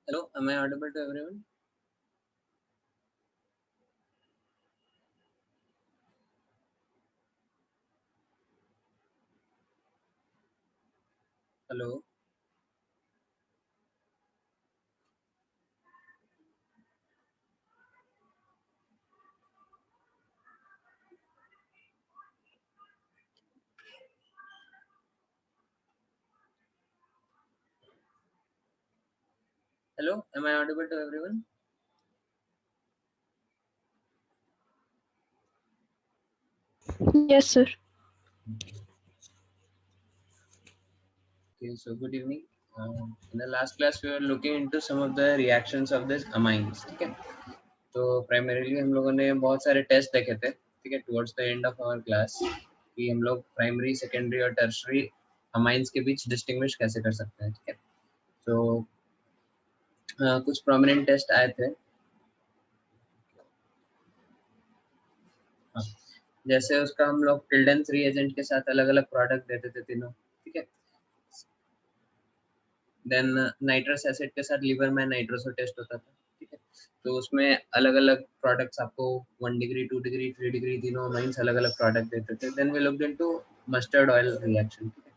Hello, am I audible to everyone? Hello, hello, am I audible to everyone? Yes, sir. Okay, so good evening. In the last class, we were looking into some of the reactions of this amines. ठीक है, तो primarily हम लोगों ने बहुत सारे test देखे थे. ठीक है, towards the end of our class, कि हम लोग primary, secondary और tertiary amines के बीच distinguish कैसे कर सकते हैं. ठीक है, तो कुछ prominent टेस्ट आए थे. हाँ, जैसे उसका हम लोग टिल्डन रिएजेंट के साथ अलग अलग प्रोडक्ट देते थे तीनों. ठीक है, देन नाइट्रस एसिड के साथ लीवर में नाइट्रोसो टेस्ट होता था. ठीक है, तो उसमें अलग अलग प्रोडक्ट्स आपको 1 डिग्री 2 डिग्री 3 डिग्री तीनों अमाइंस अलग अलग प्रोडक्ट देते थे. Then we looked into mustard oil reaction. ठीक है,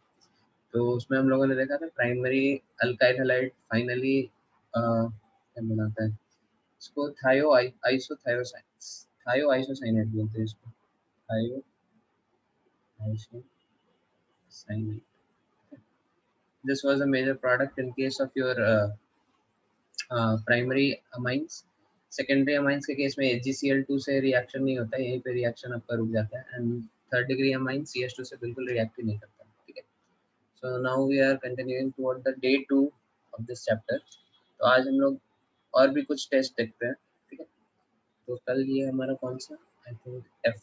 तो उसमें हम लोगों ने देखा था प्राइमरी अल्काइल हैलाइड फाइनली क्या बनाता है इसको थायो आइसोथायोसाइन्स, थायो आइसोसाइनेट बोलते हैं इसको, थायो isocyanate. This was a major product in case of your primary amines. Secondary amines के केस में HgCl2 से रिएक्शन नहीं होता है, यहीं पे रिएक्शन आपका रुक जाता है. And third degree amine CH2 से बिल्कुल रिएक्ट ही नहीं करता. ठीक है, so now we are continuing toward the day 2 of this chapter. तो आज हम लोग और भी कुछ टेस्ट देखते हैं. ठीक है, तो कल ये हमारा कौन सा, आई थिंक एफ.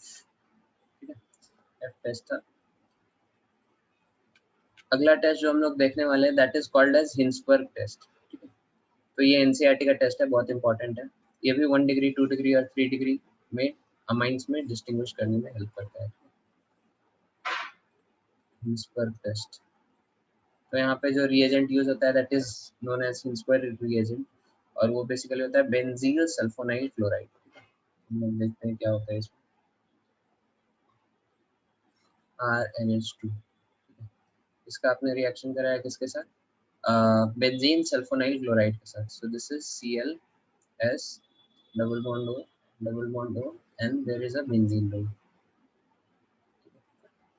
ठीक है, एफ टेस्ट था. अगला टेस्ट जो हम लोग देखने वाले हैं that is called as Hinsberg test. ठीक है, तो ये एनसीईआरटी का टेस्ट है, बहुत इंपॉर्टेंट है. ये भी 1 डिग्री 2 डिग्री और 3 डिग्री में अमाइंस में डिस्टिंग्विश करने में हेल्प करता है. Hinsberg test. तो यहाँ पे जो रिएजेंट यूज होता है that is known as Hinsberg reagent, और वो बेसिकली होता है बेंजील सल्फोनाइल क्लोराइड. हम लोग देखते हैं क्या होता है इसमें. RnH2. इसका आपने रिएक्शन कराया किसके साथ, बेंजीन सल्फोनाइल क्लोराइड के साथ. So this is ClS double bond O and there is a benzene ring.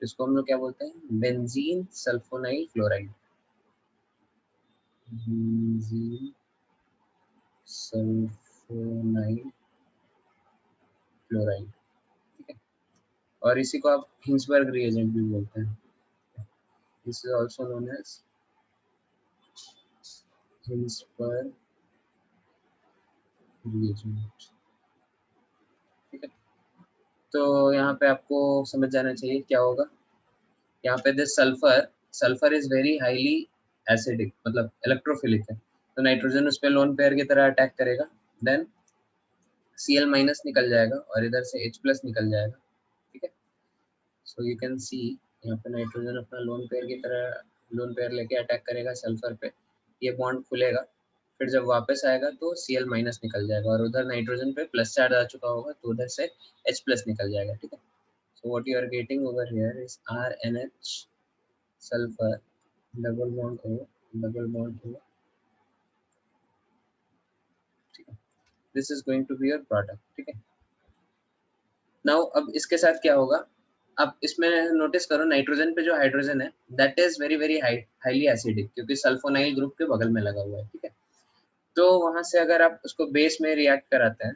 इसको हम लोग क्या बोलते हैं, benzene sulfonyl chloride. Benzene sulfonyl chloride. ठीक है, और इसी को आप हिंसबर्ग रिएजेंट भी बोलते हैं. This is also known as Hinsberg reagent. ठीक है, तो यहाँ पे आपको समझ जाना चाहिए क्या होगा. यहाँ पे this sulphur, sulphur is very highly acidic, मतलब इलेक्ट्रोफिलिक है. तो नाइट्रोजन उस पर लोन पेयर की तरह अटैक करेगा. देन Cl माइनस निकल जाएगा और इधर से H प्लस निकल जाएगा. ठीक है, सो यू कैन सी यहाँ पे नाइट्रोजन अपना लोन पेयर की तरह लोन पेयर लेके अटैक करेगा सल्फर पे. ये बॉन्ड खुलेगा, फिर जब वापस आएगा तो Cl माइनस निकल जाएगा और उधर नाइट्रोजन पे प्लस चार्ज आ चुका होगा तो उधर से H प्लस निकल जाएगा. ठीक है, so what you are getting over here is RnH sulphur double bond O double bond O. ठीक है, this is going to be your product. ठीक है, नाउ अब इसके साथ क्या होगा, अब इसमें नोटिस करो नाइट्रोजन पे जो हाइड्रोजन है that is very very highly acidic, क्योंकि सल्फोनाइल ग्रुप के बगल में लगा हुआ है. ठीक है, तो वहां से अगर आप उसको बेस में रिएक्ट कराते हैं,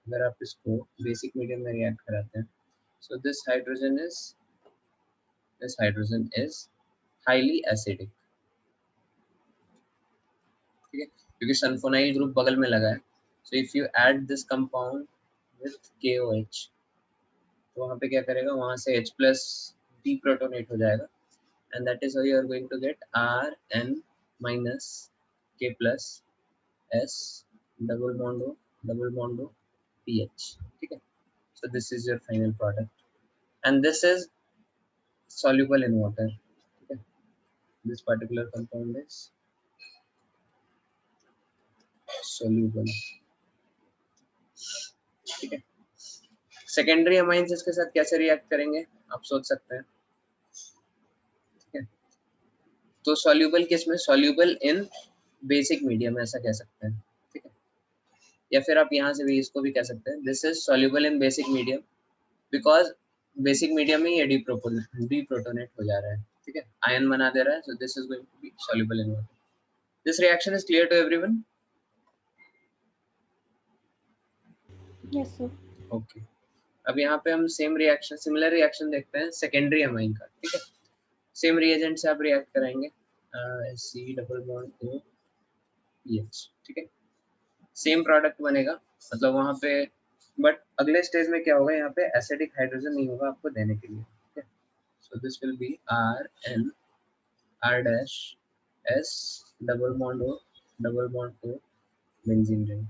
अगर आप इसको बेसिक मीडियम में रिएक्ट कराते हैं, so this hydrogen is highly acidic. ठीक है, क्योंकि सल्फोनाइल ग्रुप बगल में लगा है. So if you add this compound with KOH, तो वहाँ पे क्या करेगा, वहाँ से H प्लस डीप्रोटोनेट हो जाएगा. And that is how you are going to get Rn minus K plus S double bond O double bond O PH. ठीक है, so this is your final product and this is soluble in water. ठीक है, this particular compound is soluble, ठीक है। Secondary amines इसके साथ कैसे react करेंगे आप सोच सकते हैं, ठीक है। तो सॉल्यूबल किस में, सॉल्यूबल इन बेसिक मीडियम ऐसा कह सकते हैं, ठीक है। या फिर आप यहाँ से भी इसको भी कह सकते हैं, this is soluble in basic medium because basic medium में ये डीप्रोटोनेट हो जा रहा है, ठीक है, आयन बना दे रहा है, so this is going to be soluble in water. This reaction is clear to everyone? Yes sir. Okay, अब यहाँ पे हम सेम रिएक्शन, सिमिलर रिएक्शन देखते हैं सेकेंडरी अमाइन का, ठीक है। सेम रिएजेंट से आप रिएक्ट कराएंगे, C double bond O H, ठीक है, सेम प्रोडक्ट बनेगा, मतलब वहाँ पे, बट अगले स्टेज में क्या होगा, यहाँ पे एसिडिक हाइड्रोजन नहीं होगा आपको देने के लिए, ठीक है। So this will be R N R dash S double bond O benzene ring.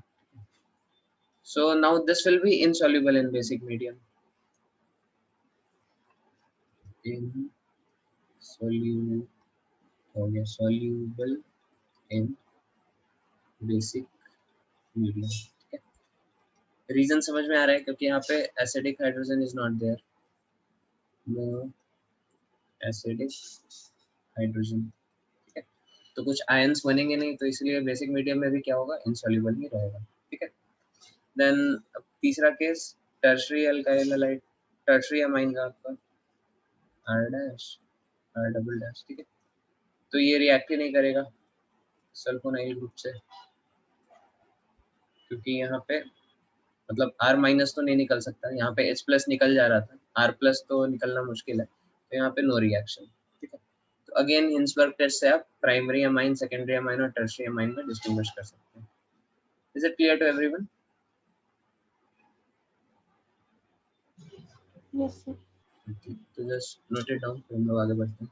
So now this will be insoluble in basic medium. Insoluble हो गया, soluble in basic medium, ठीक है। रीजन समझ में आ रहा है क्योंकि यहाँ पे acidic hydrogen is not there, no acidic hydrogen, ठीक है। तो कुछ आयंस बनेंगे नहीं, तो इसलिए बेसिक मीडियम में भी क्या होगा, इनसॉल्युबल ही रहेगा, ठीक है। देन तीसरा case tertiary alkyl halide, tertiary amine का आपका R dash R double dash, ठीक है। तो ये रिएक्ट ही नहीं करेगा सल्फोनाइल ग्रुप से, क्योंकि यहाँ पे मतलब R माइनस तो नहीं निकल सकता, यहाँ पे H प्लस निकल जा रहा था, R प्लस तो निकलना मुश्किल है, तो यहाँ पे नो रिएक्शन, ठीक है। तो अगेन हिंसबर्ग टेस्ट से आप प्राइमरी अमाइन, सेकेंडरी अमाइन और टर्शरी अमाइन में डिस्टिंग्विश कर सकते हैं। Is it clear to everyone? Yes sir. तो जस्ट नोट इट डाउन, फिर हम लोग आगे बढ़ते हैं।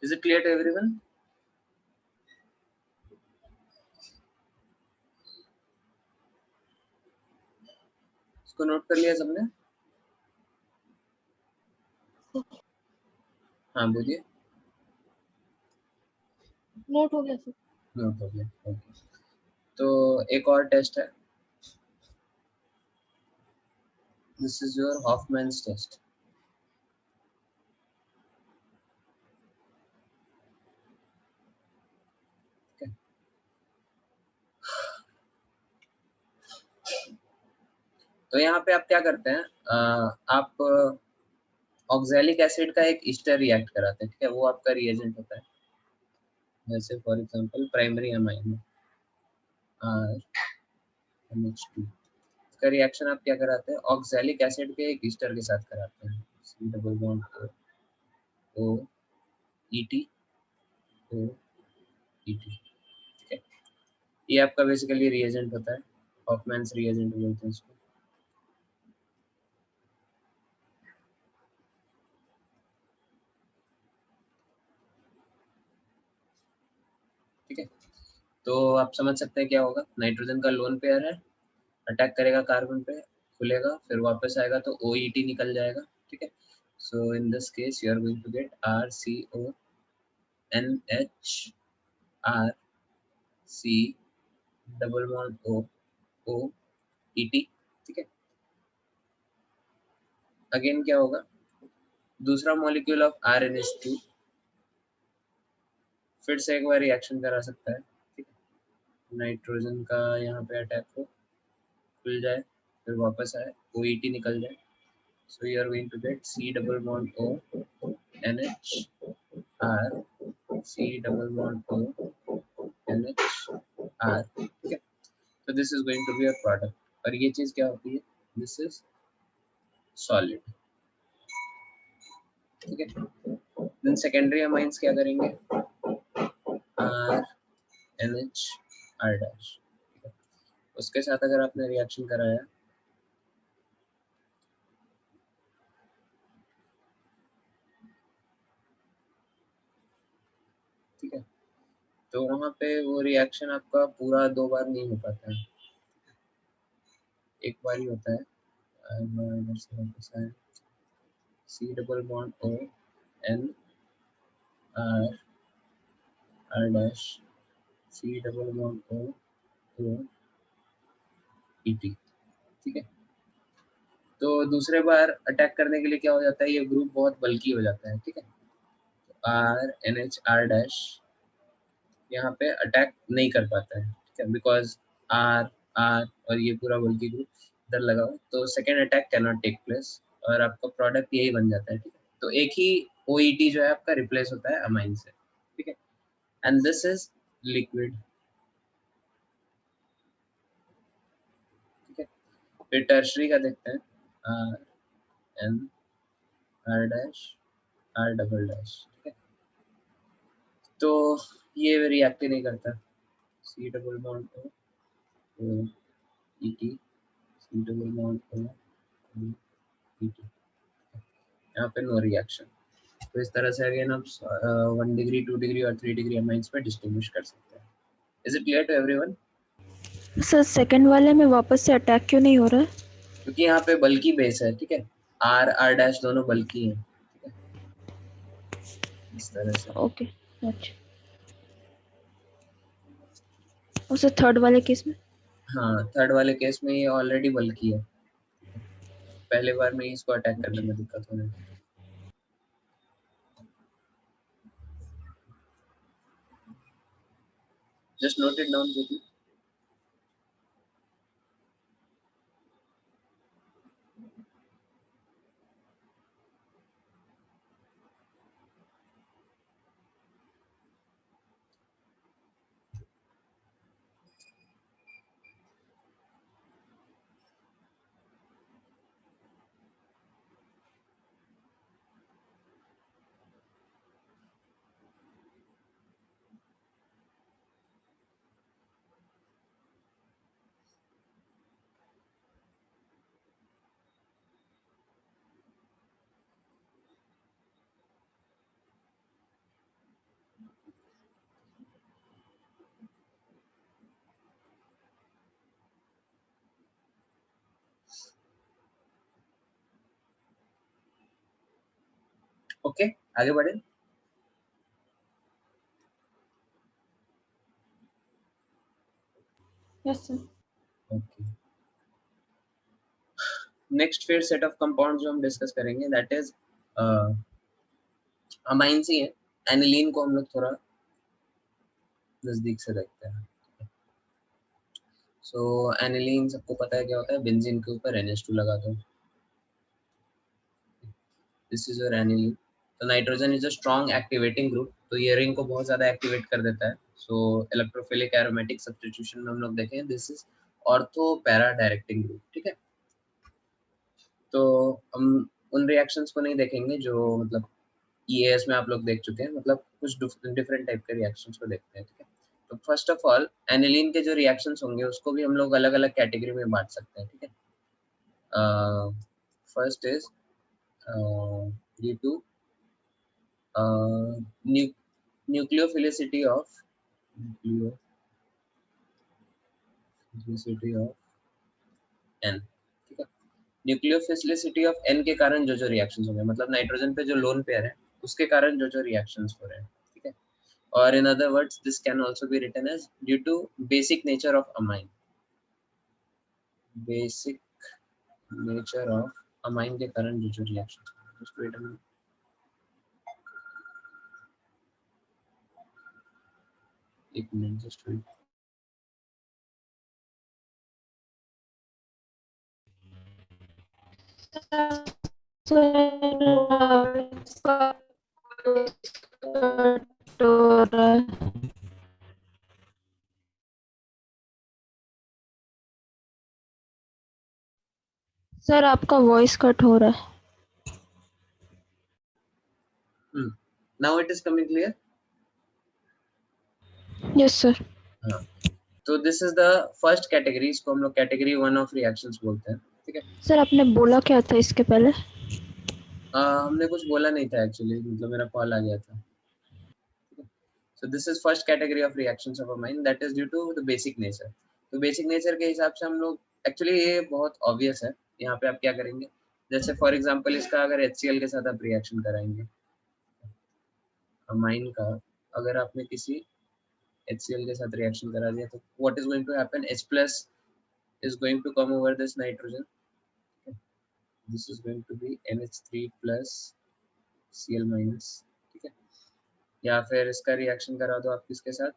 Is it clear to everyone? इसको नोट कर लिया सबने? हाँ बोलिए। नोट हो गया सर। नोट हो गया, ओके। तो एक और टेस्ट है, दिस इज योर हॉफमैन्स टेस्ट, तो यहाँ पे आप क्या करते हैं, आप ऑक्सैलिक एसिड का एक ईस्टर रिएक्ट कराते हैं, ठीक है, वो आपका रिएजेंट होता है। जैसे for example primary amine RNH2, इसका रिएक्शन आप क्या कराते हैं, ऑक्सैलिक एसिड के एक ईस्टर के साथ कराते हैं, C double bond O ET O ET, ठीक है। ये आपका बेसिकली रिएजेंट होता है, हॉफमैन्स रिएजेंट बोलते हैं इसको, ठीक है। तो आप समझ सकते हैं क्या होगा, नाइट्रोजन का लोन पेयर है, अटैक करेगा कार्बन पे, खुलेगा, फिर वापस आएगा तो OET निकल जाएगा, ठीक है। So in this case you are going to get RCONHRC double bond OET, ठीक है। अगेन क्या होगा, दूसरा मॉलिक्यूल ऑफ RNH2 फिर से एक बार रिएक्शन करा सकता है, ठीक है। नाइट्रोजन का यहाँ पे अटैक हो, खुल जाए, फिर वापस आए, OET निकल जाए। So you are going to get C double bond O NH R C double bond O NH R, ठीक है। So this is going to be a product, और ये चीज क्या होती है, this is solid, ठीक है। Then secondary amines क्या करेंगे, R NH R dash, ठीक है। उसके साथ अगर आपने रिएक्शन कराया, ठीक है, तो वहाँ पे वो रिएक्शन आपका पूरा 2 बार नहीं हो पाता है, एक बार ही होता है। C double bond O N R R dash C double bond O O E T, ठीक है। तो दूसरे बार अटैक करने के लिए क्या हो जाता है, ये ग्रुप बहुत बल्की हो जाता है, ठीक है। R NH R dash यहाँ पे अटैक नहीं कर पाता है, ठीक है, बिकॉज R R और ये पूरा बल्की ग्रुप इधर लगा हुआ, तो second attack can not take place, और आपका प्रोडक्ट यही बन जाता है, ठीक है। तो एक ही OET जो है आपका रिप्लेस होता है अमाइन से, ठीक है। एंड दिस इज लिक्विड, ठीक है। फिर टर्शरी का देखते हैं, R N R dash R double dash, ठीक है। तो ये रिएक्ट ही नहीं करता, C double bond O E T C double bond O E T, यहाँ पे नो रिएक्शन। तो इस तरह से अगेन आप 1 डिग्री 2 डिग्री और 3 डिग्री अमाइंस में डिस्टिंग्विश कर सकते हैं। Is it clear to everyone? Sir second वाले में वापस से अटैक क्यों नहीं हो रहा है? क्योंकि यहाँ पे बल्कि बेस है, ठीक है, R R डैश दोनों बल्कि हैं, ठीक है, इस तरह से। ओके, अच्छा। और सर थर्ड वाले केस में? हाँ, थर्ड वाले केस में ये ऑलरेडी बल्कि है, पहले बार में ही इसको अटैक करने अच्छा। में दिक्कत हो रही है। Just note it down quickly. Okay, आगे बढ़े। Yes sir. ओके, नेक्स्ट फिर सेट ऑफ कंपाउंड जो हम डिस्कस करेंगे दैट इज अमाइंस ही है। एनिलीन को हम लोग थोड़ा नजदीक से देखते हैं। सो एनिलीन सबको पता है क्या होता है, बेंजीन के ऊपर NH2 लगा दो, दिस इज योर एनिलीन। तो nitrogen is a strong activating group, तो ये रिंग को बहुत ज्यादा एक्टिवेट कर देता है। सो इलेक्ट्रोफिलिक एरोमेटिक सब्स्टिट्यूशन में हम लोग देखें, this is ortho para directing group, ठीक है। तो हम उन रिएक्शंस को नहीं देखेंगे जो मतलब EAS में आप लोग देख चुके हैं, मतलब कुछ डिफरेंट टाइप के रिएक्शंस को देखते हैं, ठीक है। तो फर्स्ट ऑफ ऑल एनिलीन के जो रिएक्शंस होंगे उसको भी हम लोग अलग अलग कैटेगरी में बांट सकते हैं, ठीक है। First is due to nucleophilicity of N, ठीक है। न्यूक्लियोफिलिसिटी ऑफ N के कारण जो जो रिएक्शंस होंगे, मतलब नाइट्रोजन पे जो लोन पेयर है उसके कारण जो जो रिएक्शंस हो रहे हैं, ठीक है। और in other words this can also be written as due to basic nature of amine, basic nature of amine के कारण जो जो reaction, just wait a minute. एक मिनट जस्ट वेट। सर आपका वॉइस कट हो रहा है। Now it is coming clear. Yes sir. हाँ, तो this is the first category, इसको हम लोग कैटेगरी 1 ऑफ रिएक्शंस बोलते हैं। ठीक है, सर आपने बोला क्या था इसके पहले? हमने कुछ बोला नहीं था एक्चुअली, मतलब मेरा कॉल आ गया था। So this is first category of reactions of amine that is due to the basic nature। तो basic nature के हिसाब से हम लोग एक्चुअली ये बहुत obvious है। यहाँ पे आप क्या करेंगे, जैसे फॉर एग्जांपल इसका अगर HCl के साथ आप रिएक्शन कराएंगे अमाइन का, अगर आपने किसी HCl के साथ रिएक्शन करा दिया तो what is going to happen, H plus is going to come over this nitrogen, this is going to be NH3 plus Cl minus। ठीक है, या फिर इसका रिएक्शन करा दो आप किसके साथ,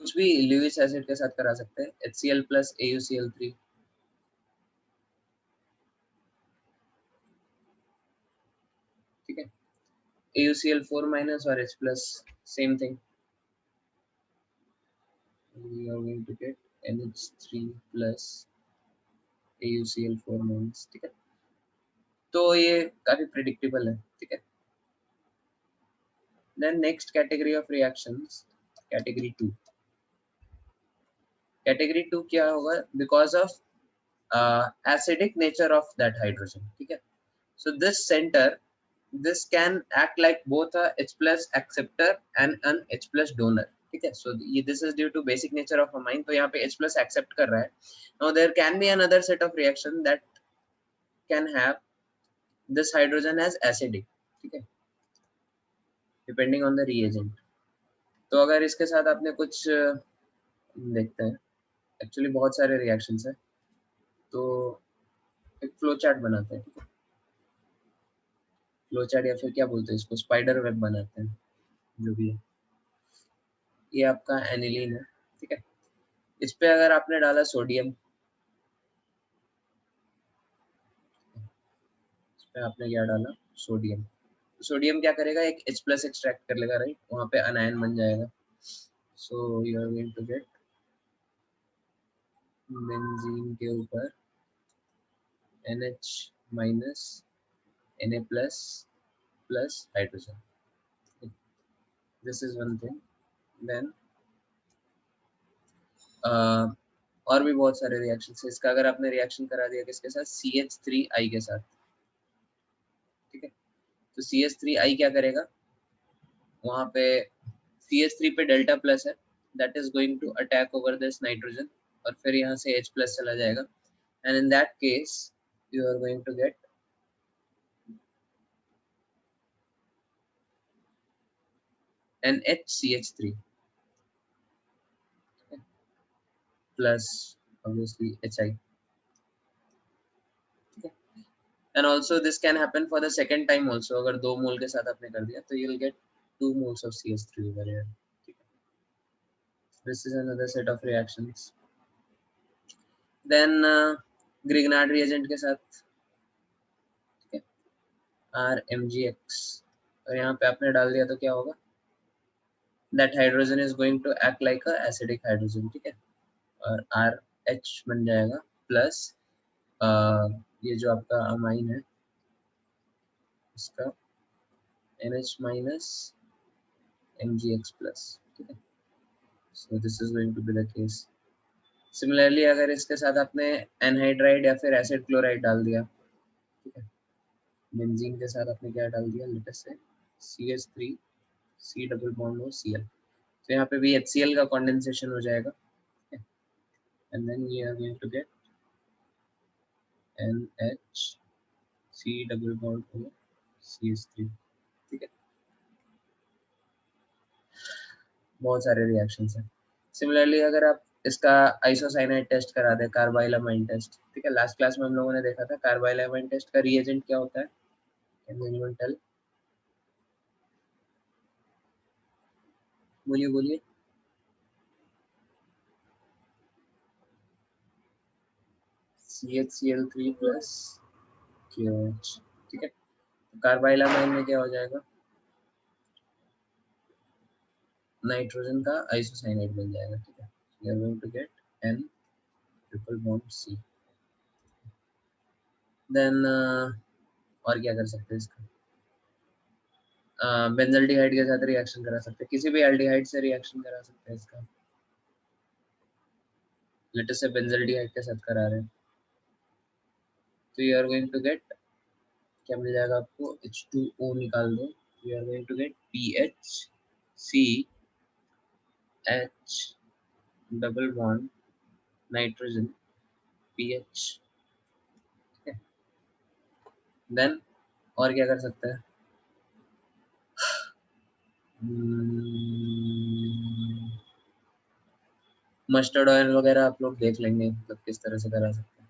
कुछ भी ल्यूइस एसिड के साथ करा सकते हैं, HCl plus AuCl3। ठीक है, AuCl4 minus और H plus same thing, we are going to get NH3 plus AuCl4 minus। ठीक है, तो ये काफी प्रिडिक्टेबल है। ठीक है, then next category of reactions, category 2। Category 2 क्या होगा, because of acidic nature of that hydrogen। ठीक है, so this can act like both a H plus acceptor and an H plus donor। ठीक है, so this is due to basic nature of amine, तो यहाँ पे H plus accept कर रहा है। now there can be another set of reaction that can have this hydrogen as acidic। ठीक है, depending on the reagent। तो अगर इसके साथ आपने कुछ देखते हैं, एक्चुअली बहुत सारे रिएक्शंस है, तो एक फ्लो चार्ट बनाते हैं। फ्लो चार्ट या फिर क्या बोलते हैं इसको, स्पाइडर वेब बनाते हैं, जो भी है। ये आपका एनिलीन है। ठीक है, इस पे अगर आपने डाला सोडियम, इस पे आपने क्या डाला, सोडियम, सोडियम क्या करेगा, एक H प्लस एक्सट्रैक्ट कर लेगा, राइट, वहां पे अनायन बन जाएगा। So you are going to get benzene के ऊपर NH minus Na plus plus hydrogen. This is one thing. Then और भी बहुत सारे रिएक्शन है। इसका अगर आपने रिएक्शन करा दिया किसके साथ, CH3I के साथ। ठीक है, तो CH3I क्या करेगा, वहां पे CH3 पे डेल्टा प्लस है, that is going to attack over this nitrogen, और फिर यहाँ से H प्लस चला जाएगा, and in that case you are going to get NHCH3 plus obviously HI। and also this can happen for the second time also, अगर 2 मोल के साथ आपने कर दिया तो you will get 2 moles of CH3 over here। this is another set of reactions। then Grignard reagent के साथ RMgX, और यहाँ पे आपने डाल दिया तो क्या होगा, that hydrogen is going to act like a acidic hydrogen। ठीक है, और RH बन जाएगा प्लस ये जो आपका अमाइन है इसका NH minus MgX plus। ठीक है, so this is going to be the case। Similarly अगर इसके साथ आपने एनहाइड्राइड या फिर एसिड क्लोराइड डाल दिया, ठीक है, बेंजीन के साथ आपने क्या डाल दिया, लेट अस से CH3 C डबल बॉन्ड हो Cl, तो यहाँ पे भी HCl का कंडेंसेशन हो जाएगा, and then we are going to get NH C double bond O CH3। ठीक है, बहुत सारे रिएक्शंस हैं। सिमिलरली अगर आप इसका आइसोसाइनाइड टेस्ट करा दे, कार्बाइलामाइन टेस्ट। ठीक है, लास्ट क्लास में हम लोगों ने देखा था कार्बाइलामाइन टेस्ट का रिएजेंट क्या होता है, कैन एनीवन टेल? बोलिए बोलिए। CHCl3 प्लस KOH, ठीक है। कार्बाइलामाइन में क्या हो जाएगा, नाइट्रोजन का आइसोसाइनेट बन जाएगा, ठीक है। You are going to get N triple bond C। Then और क्या कर सकते हैं इसका, बेंजल्डिहाइड के साथ रिएक्शन करा सकते हैं, किसी भी एल्डिहाइड से रिएक्शन करा सकते हैं इसका। लेट अस से बेंजल्डिहाइड के साथ करा रहे हैं, तो you are going to get, क्या मिल जाएगा आपको, H2O निकाल दो, you are going to get PHC H double bond nitrogen PH, ठीक है। देन और क्या कर सकते हैं, मस्टर्ड ऑयल वगैरह आप लोग देख लेंगे, मतलब किस तरह से करा सकते हैं।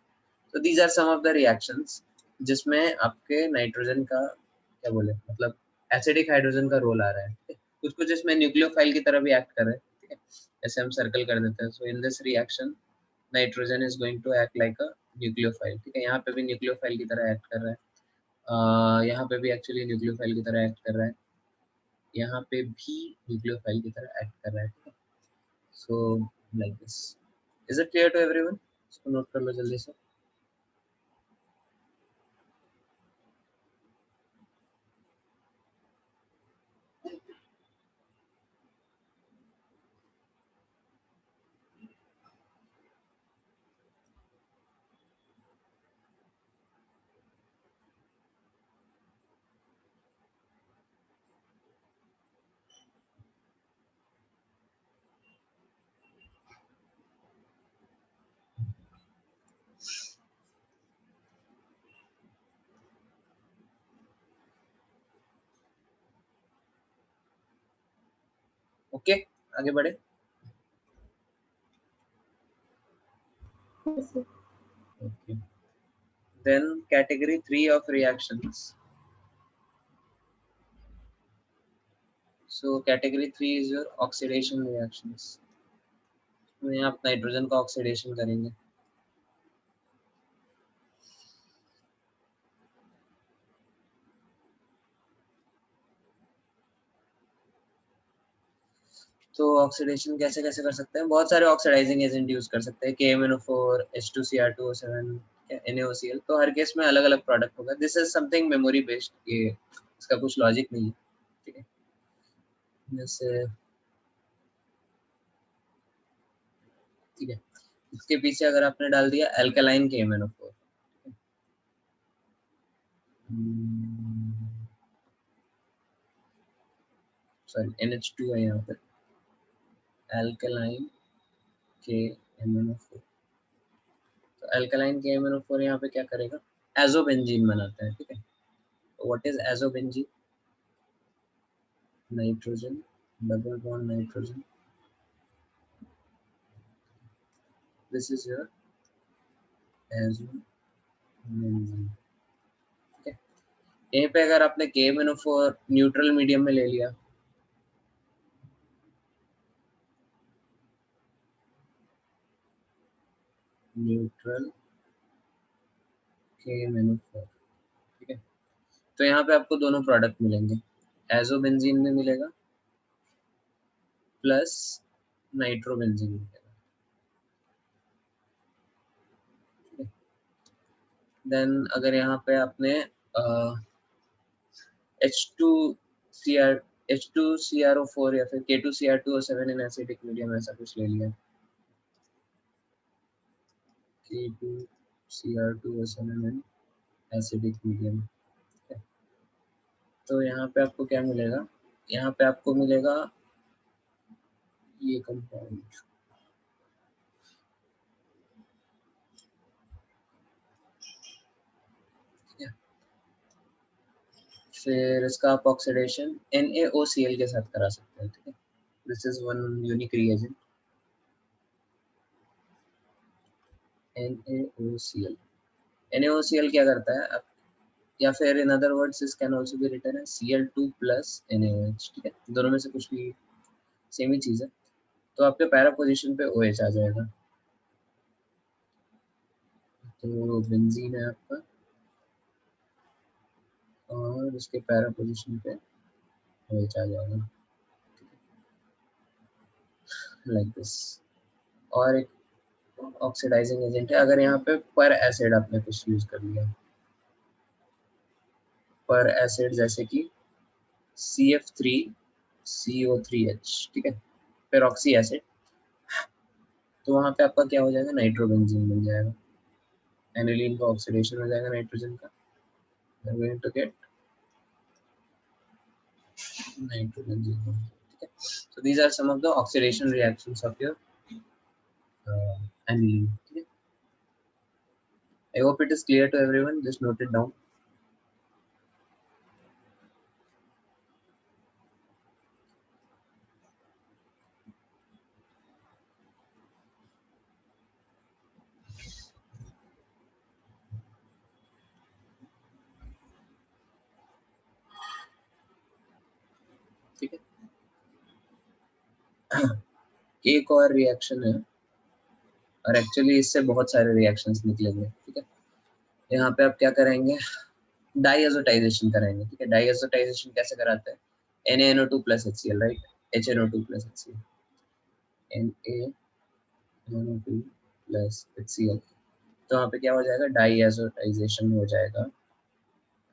तो these are some of the reactions जिसमें आपके नाइट्रोजन का क्या बोले, मतलब एसिडिक हाइड्रोजन का रोल आ रहा है, ठीक है? कुछ कुछ इसमें न्यूक्लियोफाइल की तरह भी एक्ट कर रहे हैं, ठीक है। ऐसे हम सर्कल कर देते हैं। So in this reaction nitrogen is going to act like a nucleophile, ठीक है। यहाँ पे भी न्यूक्लियोफाइल की तरह एक्ट कर रहा है, यहाँ पे भी एक्चुअली न्यूक्लियोफाइल की तरह एक्ट कर रहा है, यहाँ पे भी न्यूक्लियोफाइल की तरह एक्ट कर रहा है, ठीक है। So like this, is it clear to everyone? इसको नोट कर लो जल्दी से। ओके, आगे बढ़े। Okay. Then category 3 of reactions. So category 3 is your oxidation reactions. तो यहाँ आप नाइट्रोजन का ऑक्सीडेशन करेंगे। तो ऑक्सीडेशन कैसे कैसे कर सकते हैं, बहुत सारे ऑक्सीडाइजिंग एजेंट यूज कर सकते हैं, KMnO4, H2Cr2O7, NaOCl। तो हर केस में अलग अलग प्रोडक्ट होगा। This is something memory based, ये इसका कुछ लॉजिक नहीं है, ठीक है। जैसे ठीक है, इसके पीछे अगर आपने डाल दिया अल्कलाइन KMnO4, सॉरी NH2 है यहाँ पे, अल्कलाइन KMnO4। तो अल्कलाइन KMnO4 यहाँ पे क्या करेगा, एजोबेंजीन बनाता है, ठीक है। तो what is azobenzene, nitrogen double bond nitrogen, this is your azobenzene, ठीक है। यहीं पे अगर आपने KMnO4 न्यूट्रल मीडियम में ले लिया, न्यूट्रल KMnO4, ठीक है, तो यहाँ पे आपको दोनों प्रोडक्ट मिलेंगे, एजोबेंजीन में मिलेगा प्लस नाइट्रोबेंजीन मिलेगा। देन अगर यहाँ पे आपने H2Cr H2CrO4 या फिर K2Cr2O7 इन एसिडिक मीडियम ऐसा कुछ ले लिया, K2Cr2O7 इन एसिडिक मीडियम, तो यहाँ पे आपको क्या मिलेगा, यहाँ पे आपको मिलेगा ये कंपाउंड, फिर इसका आप ऑक्सीडेशन NaOCl के साथ करा सकते हैं, ठीक है। This is one unique reagent, NaOCl। NaOCl क्या करता है आप, या फिर in other words is can also be written as Cl2 plus NaOH, ठीक है। दोनों में से कुछ भी सेम ही चीज है। तो आपके पैरा पोजीशन पे OH आ जाएगा, तो बेंजीन है आपका और उसके पैरा पोजीशन पे OH आ जाएगा लाइक दिस। और एक ऑक्सीडाइजिंग एजेंट है, अगर यहाँ पे पर एसिड आपने कुछ यूज कर लिया, पर एसिड जैसे कि CF3CO3H, ठीक है, पेरोक्सी एसिड, तो वहाँ पे आपका क्या हो जाएगा, नाइट्रोबेंजीन मिल जाएगा। एनिलीन का ऑक्सीडेशन हो जाएगा नाइट्रोजन का, going to get nitrobenzene, ठीक है। So these are some of the oxidation reactions of your aniline, ठीक है। I hope it is clear to everyone, just note it down. ठीक है, एक और रिएक्शन है और एक्चुअली इससे बहुत सारे रिएक्शंस निकलेंगे, ठीक है। यहाँ पे आप क्या करेंगे, डाइएजोटाइजेशन कराएंगे, ठीक है। डाइएजोटाइजेशन कैसे कराते हैं, NaNO2 plus HCl, right, HNO2 plus HCl, NaNO2 plus HCl, तो वहाँ पे क्या हो जाएगा, डाइएजोटाइजेशन हो जाएगा,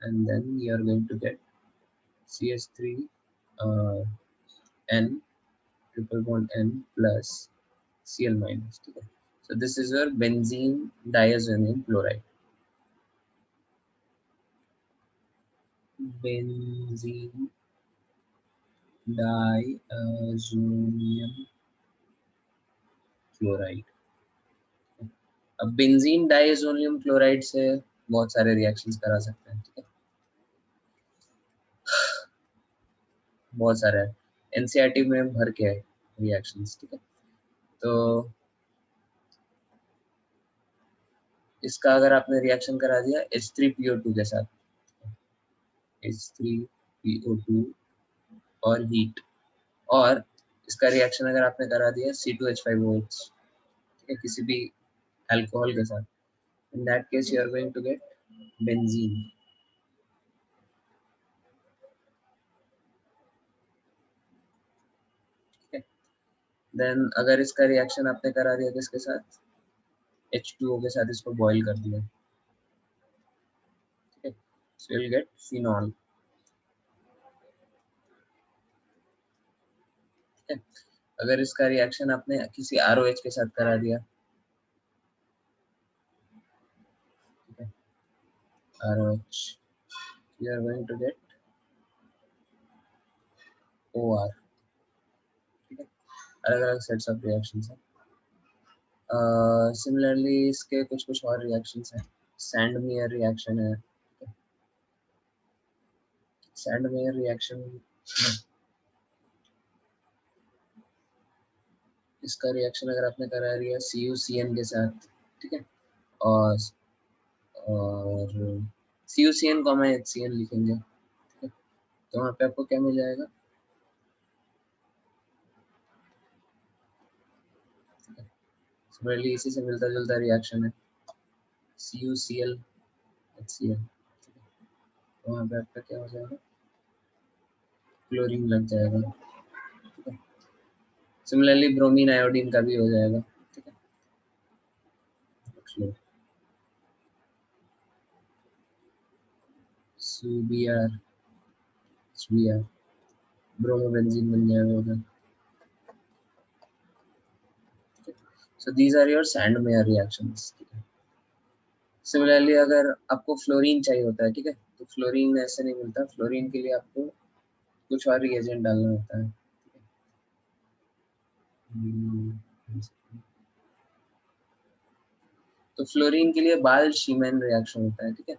and then you are going to get CH3 N triple bond N plus Cl minus, ठीक है। So this is your benzene diazonium chloride, benzene diazonium chloride। अब बेंजीन डाइएजोनियम क्लोराइड से बहुत सारे रिएक्शंस करा सकते हैं, ठीक है, बहुत सारे NCERT में भर के है रिएक्शंस, ठीक है। तो इसका अगर आपने रिएक्शन करा दिया H3PO2 के साथ, H3PO2 और हीट, और इसका रिएक्शन अगर आपने करा दिया C2H5OH, ठीक है, किसी भी अल्कोहल के साथ, in that case you are going to get benzene, ठीक है। देन अगर इसका रिएक्शन आपने करा दिया किसके साथ, H2O के साथ, इसको बॉईल कर दिया, ठीक है, so you'll get phenol, ठीक है। अगर इसका रिएक्शन आपने किसी ROH के साथ करा दिया, ठीक है, ROH, you are going to get OR, ठीक है। अलग अलग सेट्स ऑफ रिएक्शंस हैं। सिमिलरली इसके कुछ और रिएक्शंस हैं, सैंडमेयर रिएक्शन है, सैंडमेयर रिएक्शन, इसका रिएक्शन अगर आपने करा दिया CuCN के साथ, ठीक है, और CuCN, HCN लिखेंगे, ठीक है, तो वहाँ पे आपको क्या मिल जाएगा, सिमिलरली इसी से मिलता जुलता रिएक्शन है CuCl HCl, तो वहाँ पे आपका क्या हो जाएगा, क्लोरीन लग जाएगा, ठीक है। सिमिलरली ब्रोमीन आयोडीन का भी हो जाएगा, ठीक है, CBr HBr, ब्रोमोबेंजीन बन जाएगा। So these are your Sandmeyer reactions, ठीक है। सिमिलरली अगर आपको फ्लोरीन चाहिए होता है, ठीक है, तो फ्लोरीन ऐसे नहीं मिलता, फ्लोरीन के लिए आपको कुछ और रिएजेंट डालना होता है, तो फ्लोरीन के लिए बाल शीमैन रिएक्शन होता है, ठीक है,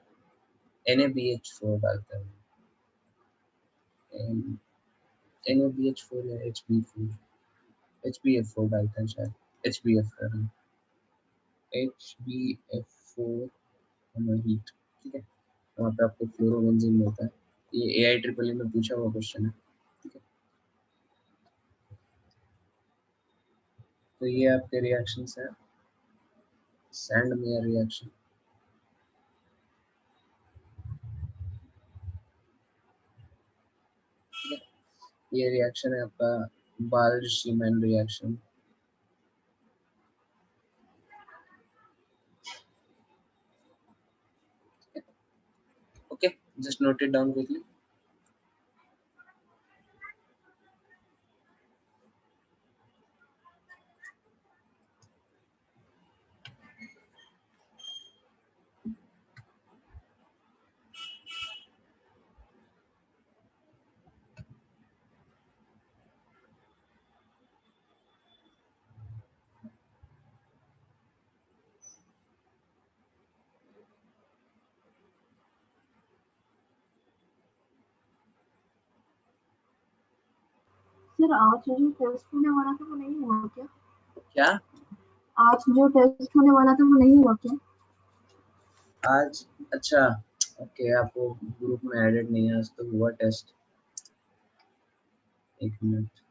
NaBH4 डालते हैं, NaBH4 या HbF4 डालते हैं शायद, HbF4 हीट, ठीक है, वहाँ पे आपको फ्लोरोबेंजीन मिलता है। ये AIEEE में पूछा हुआ क्वेश्चन है, ठीक है। तो ये आपके रिएक्शंस हैं, सैंड मेयर रिएक्शन। ये रिएक्शन है आपका Balz Schiemann reaction. Okay, just note it down quickly. Sir आज जो टेस्ट होने वाला था वो नहीं हुआ क्या? क्या आज जो टेस्ट होने वाला था वो नहीं हुआ क्या? आज? अच्छा, ओके, आपको ग्रुप में एडेड नहीं है आज, तो हुआ टेस्ट। एक मिनट।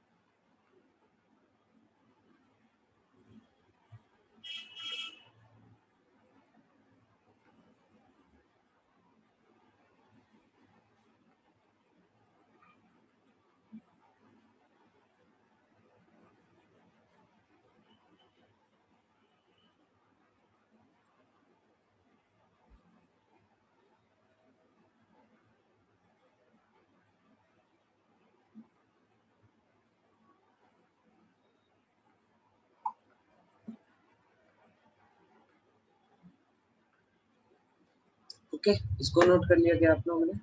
ओके, इसको नोट कर लिया क्या आप लोगों ने?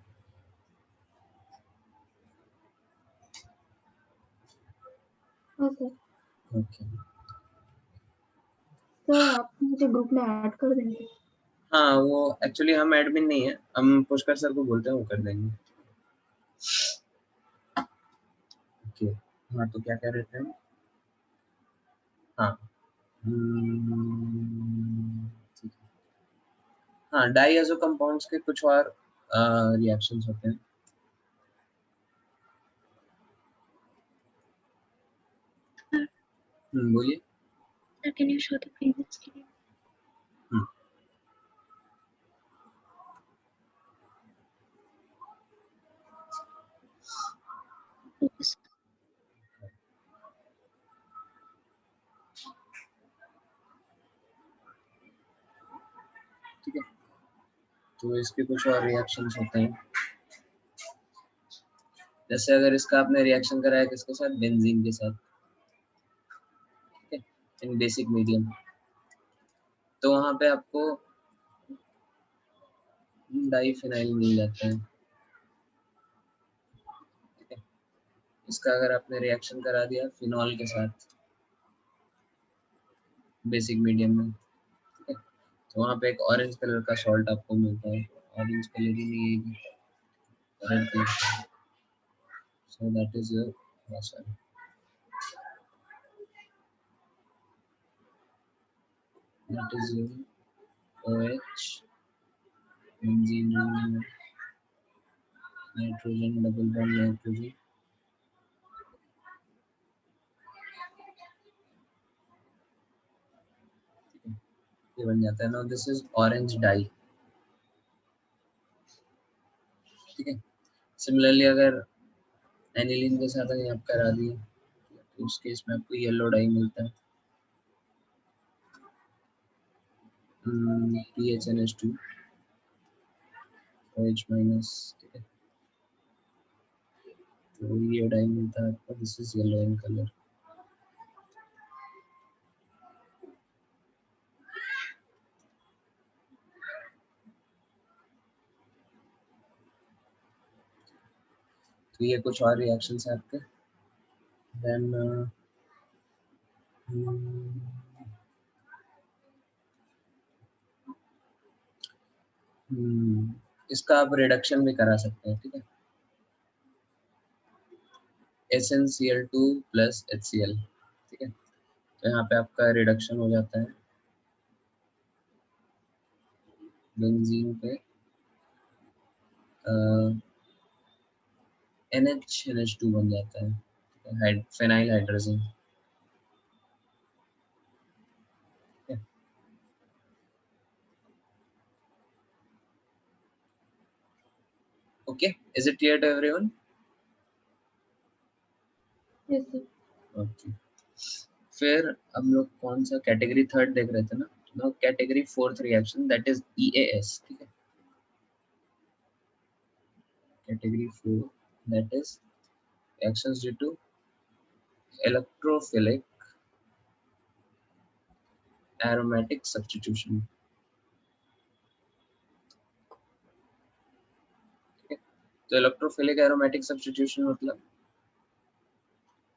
ओके ओके, सर आप मुझे ग्रुप में ऐड कर देंगे? हाँ, वो एक्चुअली हम एडमिन नहीं है, हम पुष्कर सर को बोलते हैं, वो कर देंगे। ओके, हाँ, तो क्या कह रहे थे? हाँ, ठीक है। हाँ, डाइएज़ो कंपाउंड्स के कुछ और रिएक्शंस होते हैं। बोलिए। Sir, can you show the previous video? Yes. ठीक है, तो इसके कुछ और रिएक्शंस होते हैं। जैसे अगर इसका आपने रिएक्शन कराया किसके साथ? बेंजीन के साथ, ठीक है, इन बेसिक मीडियम, तो वहाँ पे आपको डाइफिनाइल मिल जाता है। ठीक है, इसका अगर आपने रिएक्शन करा दिया फिनॉल के साथ बेसिक मीडियम में, ठीक है, तो वहाँ पे एक ऑरेंज कलर का सॉल्ट आपको मिलता है। ऑरेंज कलर ही नहीं, red colour, so that is sorry, that is OH, benzene ring, nitrogen double bond nitrogen, ये बन जाता है। Now this is orange dye. ठीक है, सिमिलरली अगर एनिलीन के साथ अगर आप करा दिए तो उस केस में आपको येलो डाई मिलता है, PHNH2 OH माइनस। ठीक है, तो ये डाई मिलता है आपको, this is yellow in colour. तो ये कुछ और रिएक्शंस हैं आपके। देन इसका आप रिडक्शन भी करा सकते हैं। ठीक है, SnCl2 प्लस HCl। ठीक है, तो यहाँ पे आपका रिडक्शन हो जाता है बेंजीन पे NH NH2 बन जाता है, phenyl hydrogen. Okay, is it clear to everyone? Yes, sir. Okay. फिर हम लोग कौन सा कैटेगरी थर्ड देख रहे थे ना? Now category fourth reaction, that is EAS. ठीक है, category 4, that is reactions due to electrophilic aromatic substitution. ठीक है, तो इलेक्ट्रोफिलिक एरोमेटिक सब्स्टिट्यूशन मतलब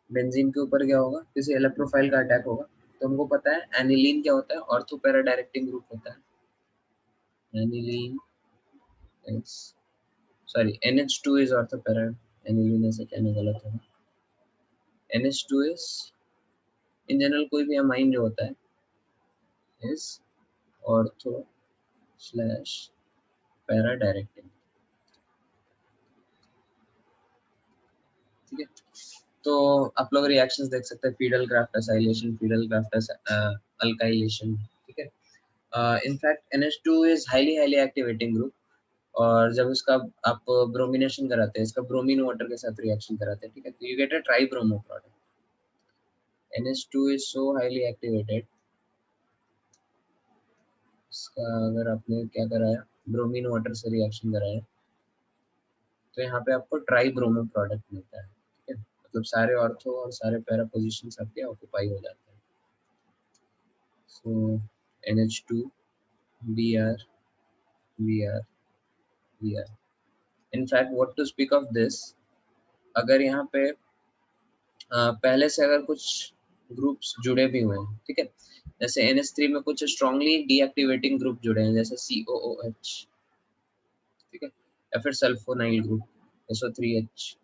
बेंजीन के ऊपर क्या होगा, किसी इलेक्ट्रोफाइल का अटैक होगा. तो हमको पता है एनिलीन क्या होता है, ऑर्थो पैरा डायरेक्टिंग ग्रुप होता है. Aniline is, sorry, NH2 is ortho para, aniline ऐसे कहना गलत होगा. NH2 इज इन जनरल कोई भी अमाइन जो होता है is ortho slash para directing. ठीक है, तो आप लोग रिएक्शंस देख सकते हैं, फीडल क्राफ्ट एसाइलेशन, फीडल क्राफ्ट अल्काइलेशन. ठीक है, in fact NH2 is highly activating group, और जब इसका आप ब्रोमिनेशन कराते हैं, इसका ब्रोमीन वाटर के साथ रिएक्शन कराते हैं. ठीक है, तो you get a try bromo product. NH2 is so highly activated, इसका अगर आपने क्या कराया, ब्रोमीन वाटर से रिएक्शन कराया, तो यहाँ पे आपको ट्राई ब्रोमो प्रोडक्ट मिलता है. ठीक है, मतलब सारे ऑर्थो और सारे पैरा पोजीशंस आपके ऑक्यूपाई हो जाते हैं. सो NH2 Br Br Br. In fact what to speak of this, अगर यहाँ पे पहले से अगर कुछ ग्रुप्स जुड़े भी हुए हैं, ठीक है, जैसे NH3 में कुछ स्ट्रांगली डीएक्टिवेटिंग ग्रुप जुड़े हैं, जैसे COOH. ठीक है, या फिर सल्फोनाइल ग्रुप SO3H,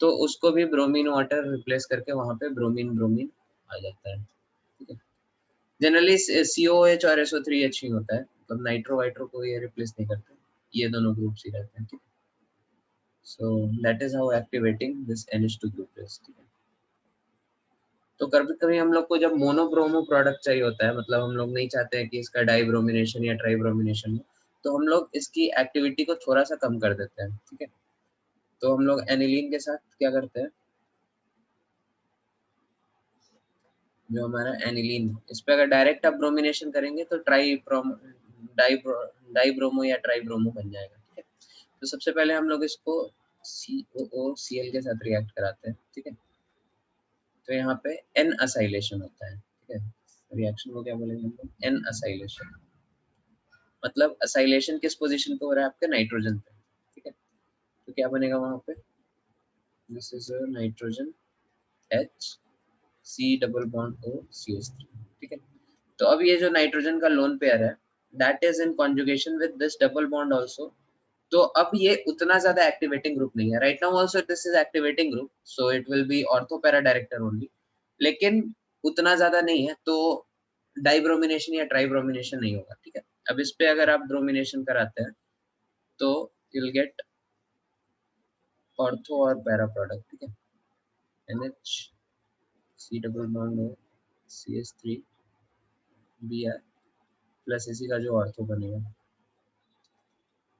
तो उसको भी ब्रोमीन वाटर रिप्लेस करके वहां पे ब्रोमीन ब्रोमीन आ जाता है. ठीक है, जनरली COH और SO3H ही होता है, मतलब नाइट्रो वाइट्रो को ये रिप्लेस नहीं करते, ये दोनों ग्रुप्स ही रहते हैं. ठीक है, सो that is how activating this NH2 group is. ठीक है, तो कभी कभी हम लोग को जब मोनोब्रोमो प्रोडक्ट चाहिए होता है, मतलब हम लोग नहीं चाहते हैं कि इसका डाइब्रोमिनेशन या ट्राइब्रोमिनेशन हो, तो हम लोग इसकी एक्टिविटी को थोड़ा सा कम कर देते हैं. ठीक है, तो हम लोग एनिलीन के साथ क्या करते हैं, जो हमारा एनिलीन, इस पे अगर डायरेक्ट आप ब्रोमिनेशन करेंगे तो डाइब्रोमो या ट्राइब्रोमो बन जाएगा. ठीक है, तो सबसे पहले हम लोग इसको COOCl के साथ रिएक्ट कराते हैं. ठीक है, तो यहाँ पे N असाइलेशन होता है. ठीक है, रिएक्शन को क्या बोलेंगे हम लोग, N असाइलेशन. मतलब असाइलेशन किस पोजीशन पे हो रहा है, आपके नाइट्रोजन पे. ठीक है, तो क्या बनेगा वहां पे, this is nitrogen H C double bond O CH3. ठीक है, तो अब ये जो नाइट्रोजन का लोन पेयर है, that is in conjugation with this double bond also. तो अब ये उतना ज्यादा एक्टिवेटिंग ग्रुप नहीं है. Right now also this is activating group, so it will be ortho para director only, लेकिन उतना ज्यादा नहीं है, तो डाइब्रोमिनेशन या ट्राइब्रोमिनेशन नहीं होगा. ठीक है, अब इस पे अगर आप ब्रोमिनेशन कराते हैं तो यू विल गेट ऑर्थो और पैरा प्रोडक्ट. ठीक है, NH C double bond O CH3 Br plus इसी का जो ऑर्थो बनेगा.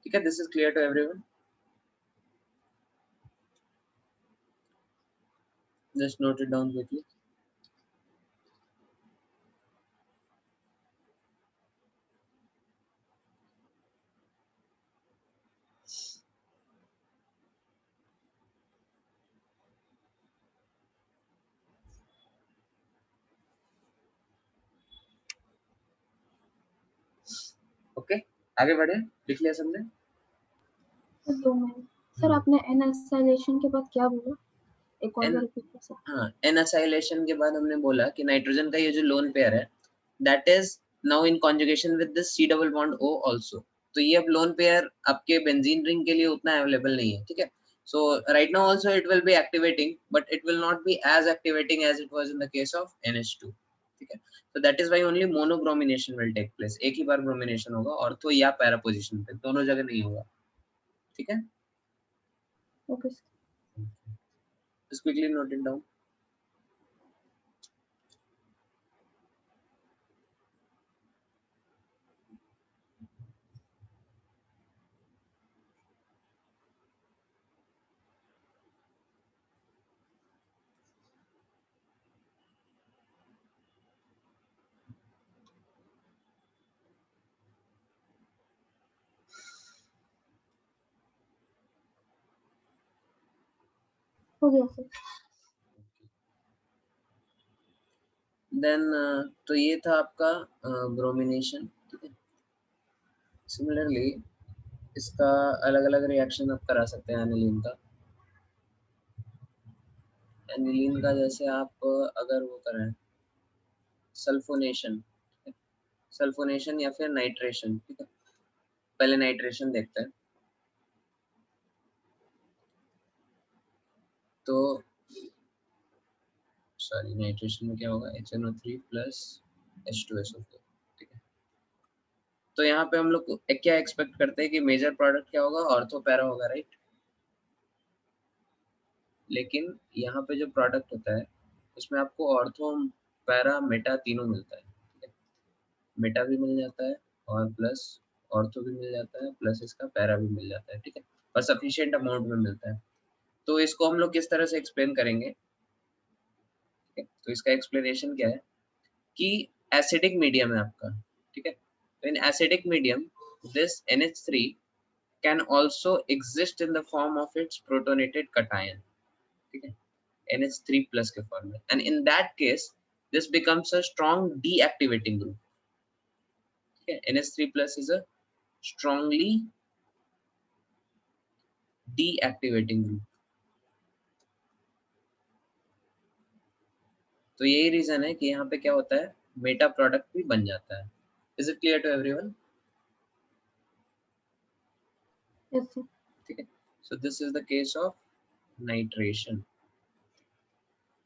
ठीक है, this is clear to everyone. Just note it down quickly. Okay, आगे बढ़े, लिख लिया सबने. Sir 2 minute. सर आपने एन एसाइलेशन के बाद क्या बोला, एक और बार रिपीट कर सकते हाँ, N असाइलेशन के बाद हमने बोला कि नाइट्रोजन का ये जो लोन पेयर है, that is now in conjugation with this C double bond O also. तो ये अब लोन पेयर आपके बेंजीन रिंग के लिए उतना अवेलेबल नहीं है. ठीक है, so right now also it will be activating, but it will not be as activating as it was in the case of NH2. ठीक है, so that is why only monobromination will take place. एक ही बार bromination होगा, ortho या para position पे, दोनों जगह नहीं होगा. ठीक है, okay sir. just quickly note it down. हो गया सर। देन तो ये था आपका ब्रोमिनेशन, ठीक है। सिमिलरली इसका अलग अलग रिएक्शन आप करा सकते हैं एनिलीन का। एनिलीन का जैसे आप अगर वो करें सल्फोनेशन, सल्फोनेशन या फिर नाइट्रेशन, ठीक है। पहले नाइट्रेशन देखते हैं। तो सॉरी, नाइट्रेशन में क्या होगा, HNO3 प्लस H2SO4, ठीक है। तो यहाँ पे हम लोग क्या एक्सपेक्ट करते हैं कि मेजर प्रोडक्ट क्या होगा, ऑर्थो पैरा होगा, राइट। लेकिन यहाँ पे जो प्रोडक्ट होता है उसमें आपको ऑर्थो पैरा मेटा तीनों मिलता है, ठीक है। मेटा भी मिल जाता है और प्लस ऑर्थो भी मिल जाता है, प्लस इसका पैरा भी मिल जाता है, ठीक है। और सफिशिएंट अमाउंट में मिलता है। तो इसको हम लोग किस तरह से एक्सप्लेन करेंगे, ठीक है। तो इसका एक्सप्लेनेशन क्या है कि एसिडिक मीडियम है आपका, ठीक है। तो in acidic medium this NH3 can also exist in the form of its protonated cation, ठीक है, NH3 plus के फॉर्म में, and in that case this becomes a strong deactivating group, ठीक है। NH3 plus is a strongly deactivating group। तो यही reason है कि यहाँ पे क्या होता है, मेटा प्रोडक्ट भी बन जाता है। Is it clear to everyone? Yes sir. ठीक है। So this is the case of nitration.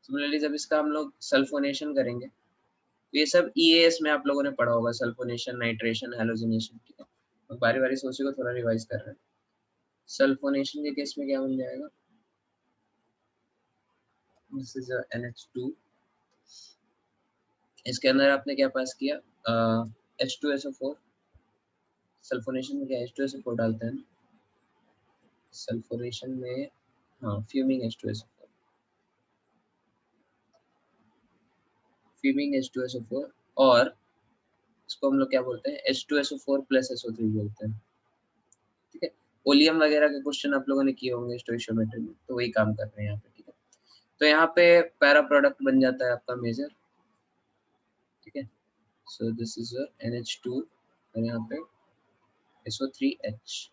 Similarly जब इसका हम लोग सल्फोनेशन करेंगे तो ये सब EAS में आप लोगों ने पढ़ा होगा, सल्फोनेशन, नाइट्रेशन, हैलोजिनेशन, ठीक है। तो बारी बारी से उसी को थोड़ा रिवाइज कर रहे हैं। सल्फोनेशन के केस में क्या बन जाएगा, दिस इज NH2, इसके अंदर आपने क्या पास किया, H2SO4। सल्फोनेशन में क्या H2SO4 डालते हैं ना, सल्फोनेशन में हाँ फ्यूमिंग H2SO4, फ्यूमिंग H2SO4, और इसको हम लोग क्या बोलते हैं, H2SO4 प्लस SO3 बोलते हैं, ठीक है। ओलियम वगैरह के क्वेश्चन आप लोगों ने किए होंगे स्टोइशियोमेट्री में, तो वही काम कर रहे हैं यहाँ पे, ठीक है। तो यहाँ पे पैरा प्रोडक्ट बन जाता है आपका मेजर, ठीक है। सो दिस इज NH2 और यहाँ पे SO3H,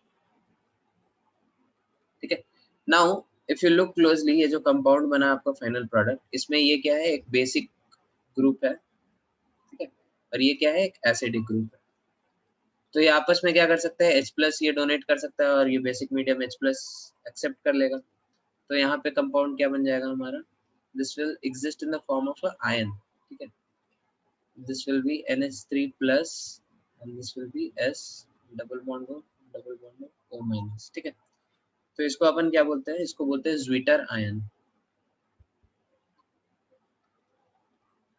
ठीक है। Now if you look closely, ये जो कंपाउंड बना आपका फाइनल प्रोडक्ट, इसमें ये क्या है, एक बेसिक ग्रुप है, ठीक है, और ये क्या है, एक एसिडिक ग्रुप है। तो ये आपस में क्या कर सकते हैं, H+ ये डोनेट कर सकता है और ये बेसिक मीडियम H+ एक्सेप्ट कर लेगा। तो यहाँ पे कंपाउंड क्या बन जाएगा हमारा, this will exist in the form of a ion, ठीक है। This will B NH3 plus and this will B S double bond O-, ठीक है। तो इसको अपन क्या बोलते हैं, इसको बोलते हैं ज्विटर आयन,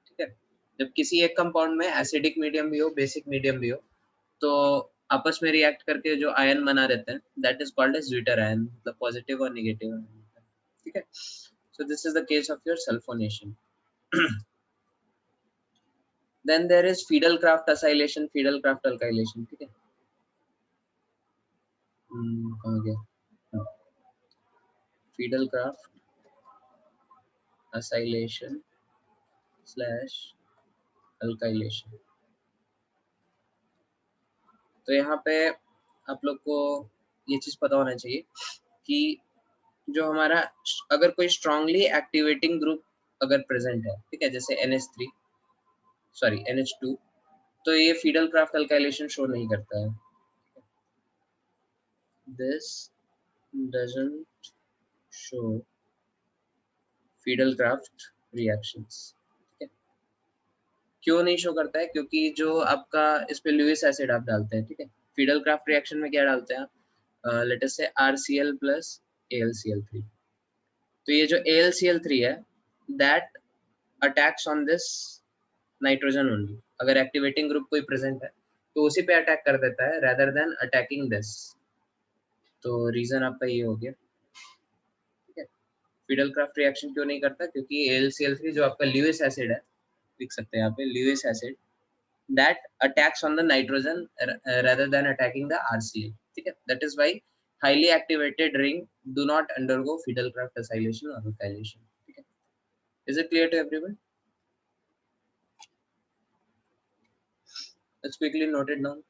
ठीक है। जब किसी एक कंपाउंड में एसिडिक मीडियम भी हो, बेसिक मीडियम भी हो, तो आपस में रिएक्ट करके जो आयन बना देते हैं, that is called as zwitterion positive और नेगेटिव आयन, ठीक है। So this is the case of your sulphonation. Then there is Friedel Crafts acylation, Friedel Crafts alkylation, ठीक है। कहाँ गया, फीडलक्राफ्ट असैलेशन स्लैश अल्काइलेशन। तो यहाँ पे आप लोग को ये चीज पता होना चाहिए कि जो हमारा अगर कोई स्ट्रांगली एक्टिवेटिंग ग्रुप अगर प्रेजेंट है, ठीक है, जैसे NH2, तो ये फीडलक्राफ्ट अल्काइलेशन शो नहीं करता है, दिस डजंट शो फीडलक्राफ्ट रिएक्शंस, ठीक है। क्यों नहीं शो करता है, क्योंकि जो आपका इस पे लुईस एसिड आप डालते हैं, ठीक है। फीडलक्राफ्ट रिएक्शन में क्या डालते हैं आप, लेट अस से RCl प्लस AlCl3। तो ये जो AlCl3 है, that attacks on this nitrogen only. अगर एक्टिवेटिंग ग्रुप कोई प्रेजेंट है तो उसी पे अटैक कर देता है रेदर देन अटैकिंग दिस। तो रीजन आपका ये हो गया, ठीक है। फीडलक्राफ्ट रिएक्शन क्यों नहीं करता, क्योंकि AlCl3 जो आपका लुईस एसिड है, लिख सकते हैं यहाँ पे Lewis acid, that attacks on the nitrogen rather than attacking the RCl, ठीक है। that is why highly activated ring do not undergo Fidelcraft acylation or alkylation. ठीक है, is it clear to everyone? Let's quickly note it down.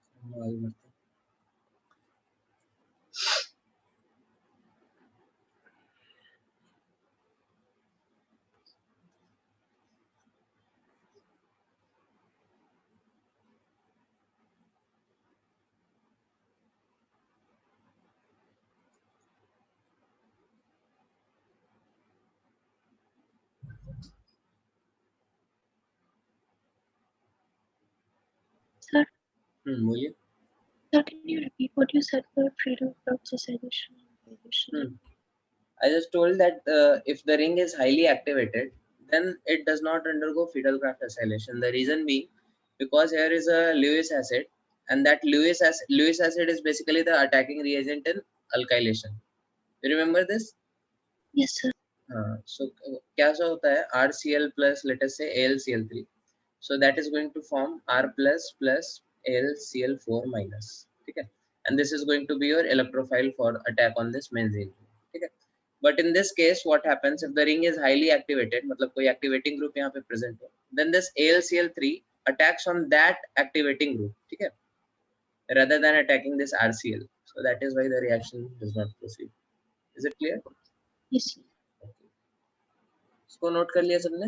Sir, बोलिए. sir, can you repeat what you said for Fidelcraft acylation and alkylation? I just told that if the ring is highly activated, then it does not undergo Fidelcraft acylation. The reason being, because here is a Lewis acid, and that Lewis acid is basically the attacking reagent in alkylation. You remember this? Yes, sir. So क्या सा होता है, RCl plus let us say AlCl3. So that is going to form R plus AlCl4 minus. ठीक है, and this is going to be your electrophile for attack on this benzene. ठीक है, but in this case what happens if the ring is highly activated, मतलब कोई activating group यहाँ पे present हो, then this AlCl3 attacks on that activating group. ठीक है, rather than attacking this RCl. So that is why the reaction does not proceed. Is it clear? Yes, sir. इसको note कर लिया सबने?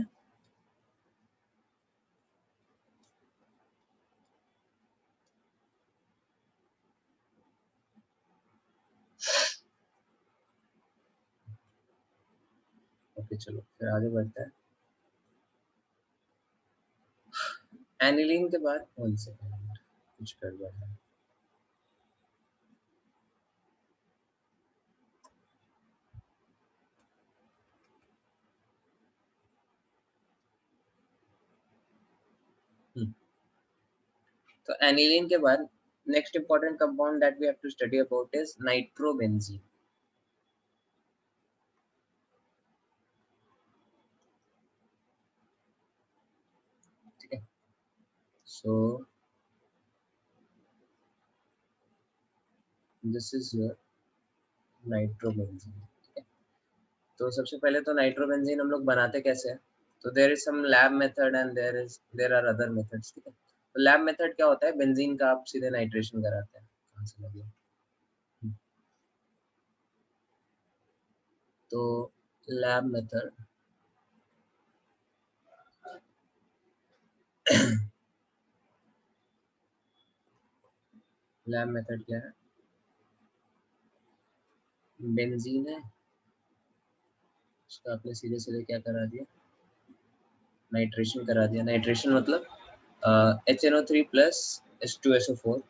Okay, चलो फिर आगे बढ़ते हैं. एनिलीन के बाद कौन से कुछ कर रहा है? तो एनिलीन के बाद next important compound that we have to study about is nitrobenzene. ठीक है, so this is your nitrobenzene. ठीक है, तो सबसे पहले तो नाइट्रोबेंजीन हम लोग बनाते कैसे हैं? तो there is some lab method and there are other methods. ठीक है, तो lab method क्या होता है? बेंजीन का आप सीधे नाइट्रेशन कराते हैं. कहाँ से लगे? तो lab method लैब मेथड क्या है? बेंजीन है, उसका आपने सीधे सीधे क्या करा दिया? नाइट्रेशन करा दिया. नाइट्रेशन मतलब HNO3 plus H2SO4.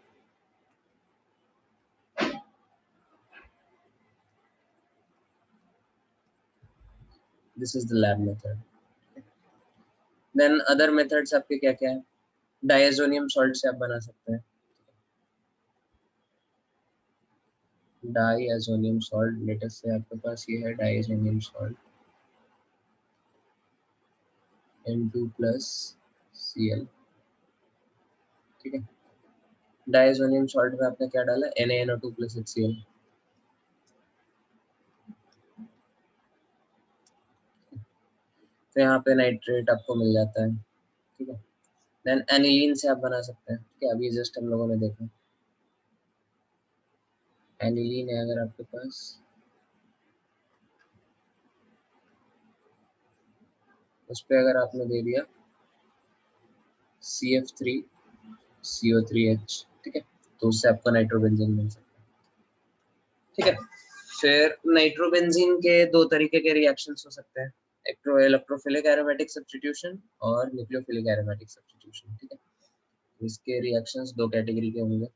This is the lab method. Then other methods आपके क्या क्या है? डायजोनियम सॉल्ट से आप बना सकते हैं. डायजोनियम सॉल्ट लेटेस्ट से आपके पास ये है diazonium salt N2 plus Cl. ठीक है, डायजोनियम सॉल्ट में आपने क्या डाला? NaNO2 plus HCl. तो यहाँ पे नाइट्रेट आपको मिल जाता है. ठीक है, देन एनिलीन से आप बना सकते हैं. ठीक है, अभी जस्ट हम लोगों ने देखा एनिलीन है. अगर आपके पास उस पर अगर आपने दे दिया CF3CO3H, ठीक है, तो उससे आपको नाइट्रोबेंजीन मिल सकता है. ठीक है, फिर नाइट्रोबेंजीन के दो तरीके के रिएक्शंस हो सकते हैं, एक तो इलेक्ट्रोफिलिक एरोमेटिक सब्स्टिट्यूशन और न्यूक्लियोफिलिक एरोमेटिक सब्स्टिट्यूशन. ठीक है, इसके रिएक्शंस दो कैटेगरी के होंगे,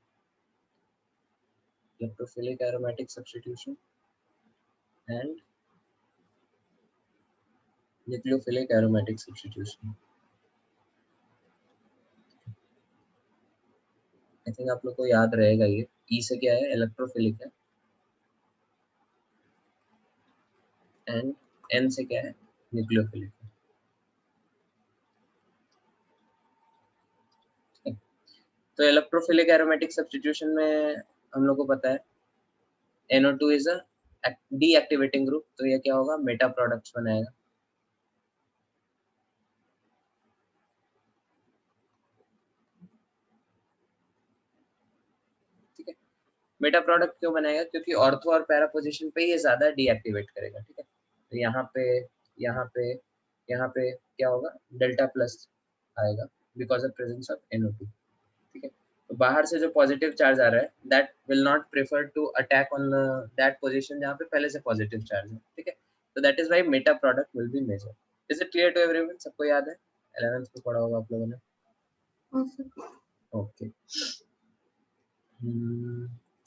electrophilic aromatic substitution and nucleophilic aromatic substitution. I think आप लोग को याद रहेगा ये. ई से क्या है? इलेक्ट्रोफिलिक है, एंड एन से क्या है? न्यूक्लियोफिलिक है. तो इलेक्ट्रोफिलिक एरोमेटिक सब्स्टिट्यूशन में हम लोग को पता है NO2 is a deactivating group, तो ये क्या होगा, मेटा प्रोडक्ट्स बनाएगा। ठीक है, मेटा प्रोडक्ट क्यों बनाएगा, क्योंकि ऑर्थो और पैरा पोजीशन पे ये ज्यादा डीएक्टिवेट करेगा। ठीक है, तो यहाँ पे यहाँ पे यहाँ पे क्या होगा, डेल्टा प्लस आएगा because of presence of NO2। ठीक है, तो बाहर से जो पॉजिटिव चार्ज आ रहा है that will not prefer to attack on that position जहाँ पे पहले से पॉजिटिव चार्ज है। ठीक है, तो that is why meta product will be major. Is it clear to everyone? सबको याद है, 11th में पढ़ा होगा आप लोगों ने। ओके,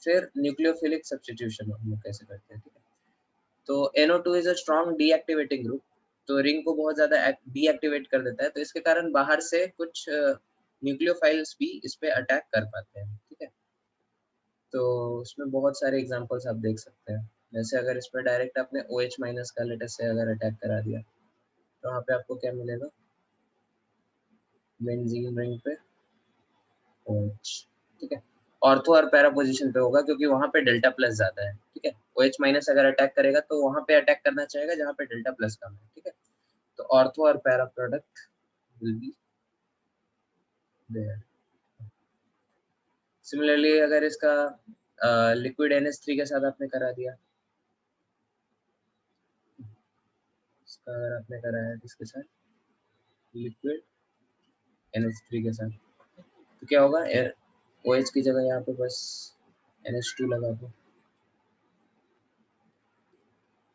फिर न्यूक्लियोफिलिक सब्स्टिट्यूशन हम लोग कैसे करते हैं। ठीक है, तो NO2 is a strong deactivating group, तो रिंग को बहुत ज्यादा डीएक्टिवेट कर देता है, तो इसके कारण बाहर से कुछ न्यूक्लियोफाइल्स भी इस पे अटैक कर पाते हैं। ठीक है, तो उसमें बहुत सारे एग्जांपल्स आप देख सकते हैं। जैसे अगर इस पर डायरेक्ट आपने OH माइनस का लेटेस्ट से अगर अटैक करा दिया तो वहाँ पे आपको क्या मिलेगा, बेंजीन रिंग पे OH। ठीक है, ऑर्थो और पैरा पोजीशन पे होगा क्योंकि वहाँ पे डेल्टा प्लस ज्यादा है। ठीक है, OH माइनस अगर अटैक करेगा तो वहाँ पे अटैक करना चाहेगा जहाँ पे डेल्टा प्लस कम है। ठीक है, तो ऑर्थो और para product will be there. Similarly अगर इसका लिक्विड NH3 के साथ आपने करा दिया, इसका अगर आपने करा है किसके साथ, लिक्विड NH3 के साथ, तो क्या होगा, OH की जगह यहाँ पे बस NH2 लगा दो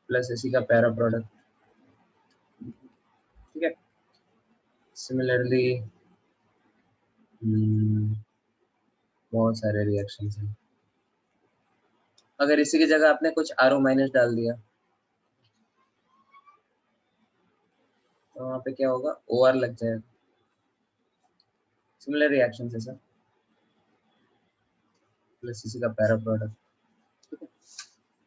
प्लस इसी का पैरा प्रोडक्ट। ठीक है, सिमिलरली बहुत सारे रिएक्शंस हैं। अगर इसी की जगह आपने कुछ RO माइनस डाल दिया तो वहाँ पे क्या होगा, OR लग जाएगा। सिमिलर रिएक्शन है सर, प्लस इसी का पैरा प्रोडक्ट।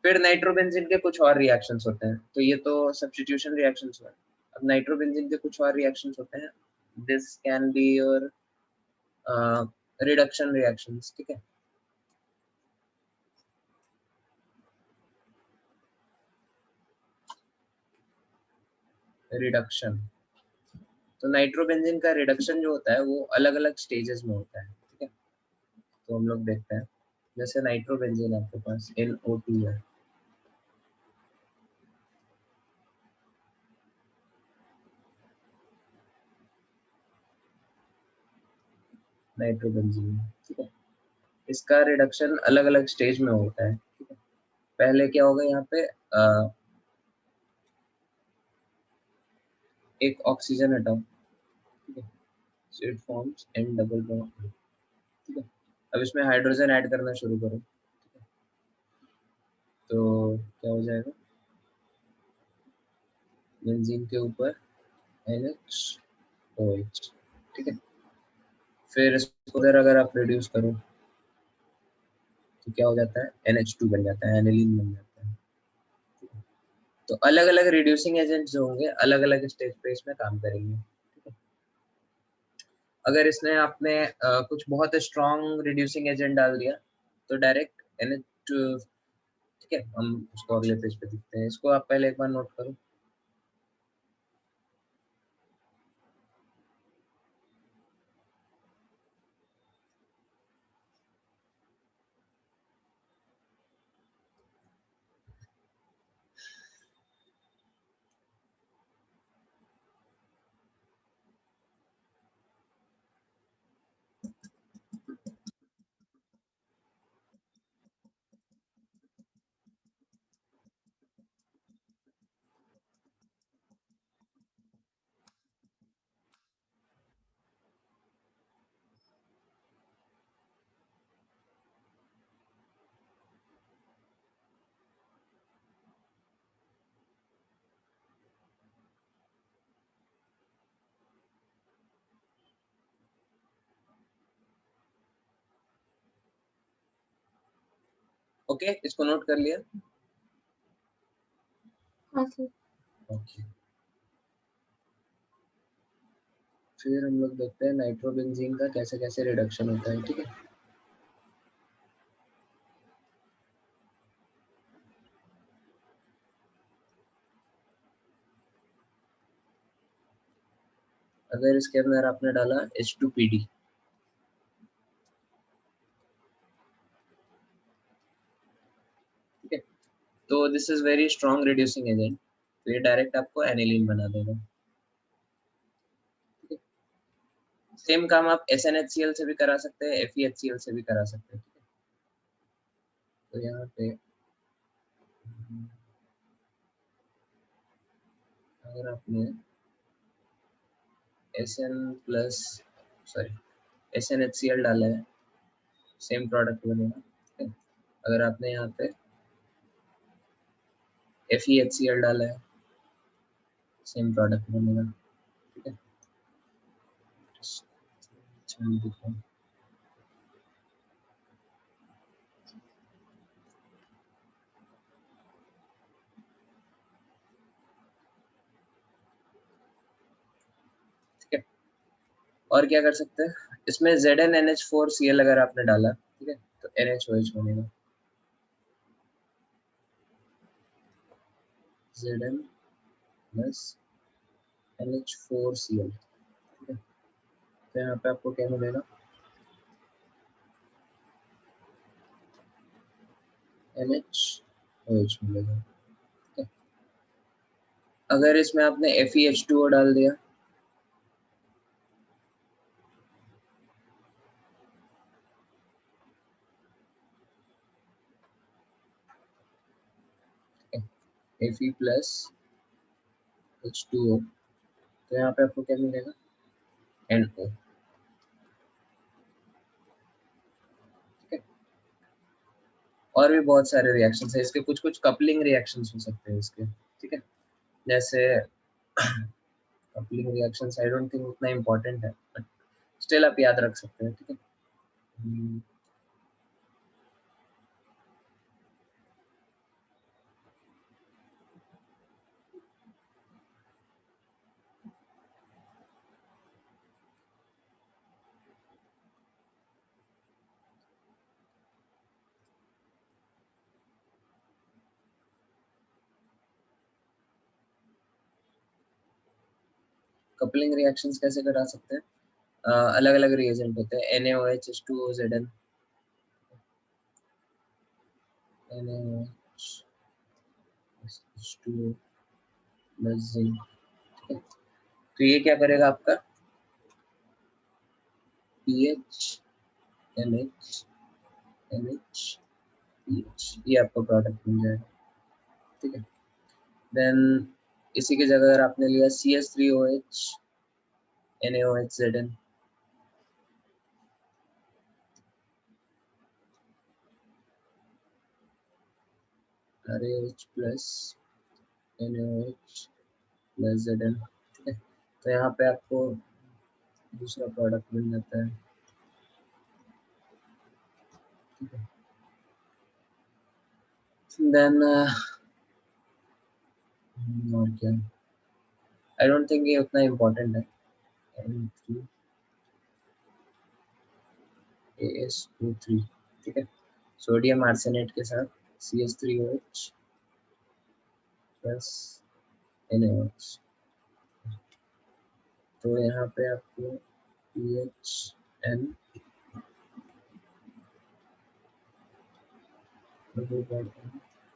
फिर नाइट्रोबेंजीन के कुछ और रिएक्शंस होते हैं, तो ये तो सब्स्टिट्यूशन रिएक्शंस हुए। अब नाइट्रोबेंजीन के कुछ और रिएक्शंस होते हैं, this can be your reduction reactions. ठीक है, रिडक्शन, तो नाइट्रोबेंजीन का रिडक्शन जो होता है वो अलग अलग स्टेजेस में होता है। ठीक है, तो हम लोग देखते हैं, जैसे नाइट्रोबेंजीन आपके पास NO2 है, नाइट्रोबेंजीन। ठीक है, इसका रिडक्शन अलग अलग स्टेज में होता है। ठीक है, पहले क्या होगा, यहाँ पे एक ऑक्सीजन एटम, ठीक है, so it forms N double bond. ठीक है, अब इसमें हाइड्रोजन ऐड करना शुरू करो, ठीक है, तो क्या हो जाएगा, बेंजीन के ऊपर NH OH। ठीक है, फिर इसको अगर आप रिड्यूस करो तो क्या हो जाता है, NH2 बन जाता है, एनिलीन बन जाता है। ठीक है, तो अलग अलग रिड्यूसिंग एजेंट्स जो होंगे अलग अलग स्टेज पे इसमें काम करेंगे। ठीक है, अगर इसने आपने कुछ बहुत स्ट्रॉन्ग रिड्यूसिंग एजेंट डाल दिया तो डायरेक्ट NH, ठीक है, हम उसको अगले पेज पे देखते हैं। इसको आप पहले एक बार नोट करो। ओके, इसको नोट कर लिया। हाँ सर। ओके, फिर हम लोग देखते हैं नाइट्रोबेंजीन का कैसे कैसे रिडक्शन होता है। ठीक है, अगर इसके अंदर आपने डाला H2PD, ठीक है, तो this is very strong reducing agent, तो ये डायरेक्ट आपको एनिलीन बना देगा। सेम काम आप SnHCl से भी करा सकते हैं, FeHCl से भी करा सकते हैं, ठीक है। तो यहाँ पे अगर आपने SnHCl डाला है, सेम प्रोडक्ट बनेगा, ठीक है। अगर आपने यहाँ पे FeHCl डाला है, सेम प्रोडक्ट बनेगा, ठीक है। ठीक है, और क्या कर सकते हैं इसमें, ZnNH4Cl अगर आपने डाला, ठीक है, तो NHOH बनेगा, Zn प्लस NH4Cl, ठीक है। तो यहाँ पे आपको क्या मिलेगा, NHOH मिलेगा, ठीक है। अगर इसमें आपने FeH2O डाल दिया, Fe प्लस H2O, तो यहाँ पे आपको क्या मिलेगा, NO, ठीक है। और भी बहुत सारे रिएक्शंस है इसके, कुछ कुछ कपलिंग रिएक्शंस हो सकते हैं इसके, ठीक है। जैसे coupling reactions I don't think उतना इम्पोर्टेंट है, बट स्टिल आप याद रख सकते हैं, ठीक है। कपलिंग रिएक्शंस कैसे करा सकते हैं, अलग अलग रिएजेंट होते हैं, NaOH H2O Zn, NaOH H2O plus zinc, ठीक है। तो ये क्या करेगा आपका PH NH NH PH, ये आपका प्रोडक्ट बन जाएगा, ठीक है। देन इसी की जगह अगर आपने लिया CH3OH NaOH Zn, RaOH plus NaOH plus Zn, ठीक है। तो यहाँ पे आपको दूसरा प्रोडक्ट मिल जाता है, ठीक है। देन और क्या, आई डोंट थिंक ये उतना इम्पोर्टेंट है, AsO3, ठीक है। सोडियम आर्सेनेट के साथ CH3OH प्लस NaOH, तो यहाँ पे आपको PHN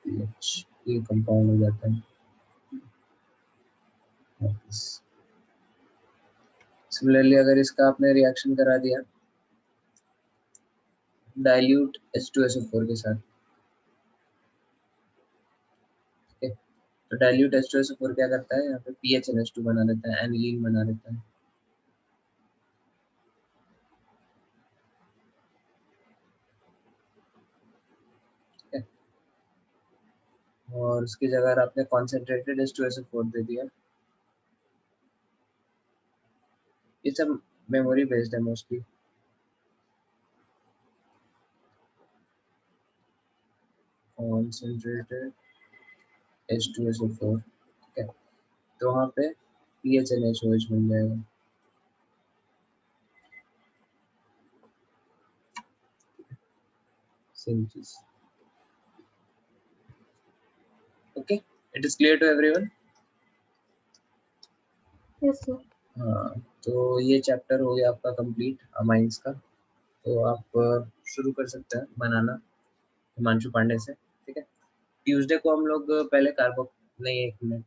PH ये कंपाउंड हो जाता है। सिमिलरली अगर इसका आपने रिएक्शन करा दिया डाइल्यूट H2SO4 के साथ, ठीक है, तो डाइल्यूट H2SO4 क्या करता है, यहाँ पे PHNH2 बना देता है, एनिलीन बना देता है, ठीक है। और उसकी जगह आपने कॉन्सेंट्रेटेड H2SO4 दे दिया, ये सब मेमोरी बेस्ड है मोस्टली, कॉन्सेंट्रेटेड H2SO4, ठीक है। तो वहाँ पे PHNHOH बन जाएगा, सेम चीज, okay. It is clear to everyone? Yes, sir. हाँ, तो ये चैप्टर हो गया आपका कंप्लीट अमाइंस का। तो आप शुरू कर सकते हैं बनाना हिमांशु पांडे से, ठीक है। ट्यूसडे को हम लोग पहले कार्बो नहीं, एक मिनट,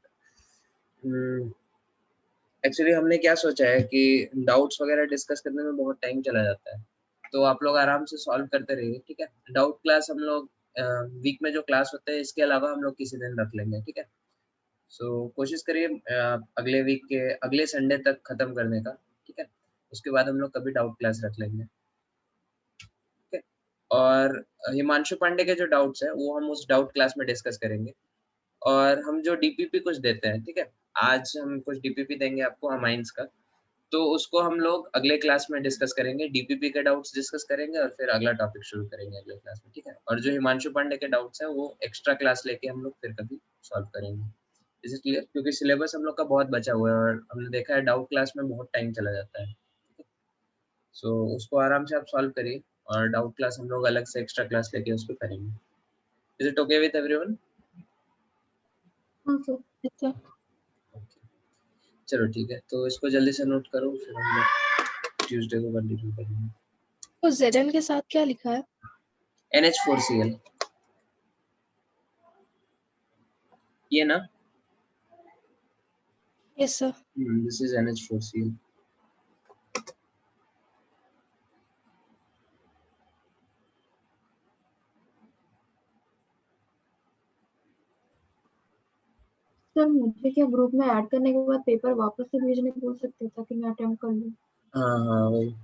एक्चुअली हमने क्या सोचा है कि डाउट्स वगैरह डिस्कस करने में बहुत टाइम चला जाता है, तो आप लोग आराम से सॉल्व करते रहिए, ठीक है। डाउट क्लास हम लोग वीक में जो क्लास होते हैं इसके अलावा हम लोग किसी दिन रख लेंगे, ठीक है। सो कोशिश करिए अगले वीक के अगले संडे तक खत्म करने का, ठीक है। उसके बाद हम लोग कभी डाउट क्लास रख लेंगे, ठीक है। और हिमांशु पांडे के जो डाउट्स है वो हम उस डाउट क्लास में डिस्कस करेंगे। और हम जो डीपीपी कुछ देते हैं, ठीक है, आज हम कुछ डीपीपी देंगे आपको अमाइंस का, तो उसको हम लोग अगले क्लास में डिस्कस करेंगे। डीपीपी के डाउट्स डिस्कस करेंगे और फिर अगला टॉपिक शुरू करेंगे अगले क्लास में, ठीक है। और जो हिमांशु पांडे के डाउट्स हैं वो एक्स्ट्रा क्लास लेके हम लोग फिर कभी सॉल्व करेंगे। Is it clear? क्योंकि सिलेबस हम लोग का बहुत बचा हुआ है और हमने देखा है डाउट क्लास में बहुत टाइम चला जाता है, सो उसको आराम से आप सॉल्व करिए और डाउट क्लास हम लोग अलग से एक्स्ट्रा क्लास लेके उसको करेंगे। Is it okay with everyone? हाँ सर। अच्छा, चलो ठीक है, तो इसको जल्दी से नोट करो, फिर हम लोग ट्यूसडे को कंटिन्यू करेंगे। तो Zn के साथ क्या लिखा है? NH4Cl, ये ना? Yes sir. This is NH4Cl. Sir मुझे क्या ग्रुप में ऐड करने के बाद पेपर वापस से भेजने को बोल सकते हैं ताकि मैं अटेम्प्ट कर लूँ? हाँ हाँ वही।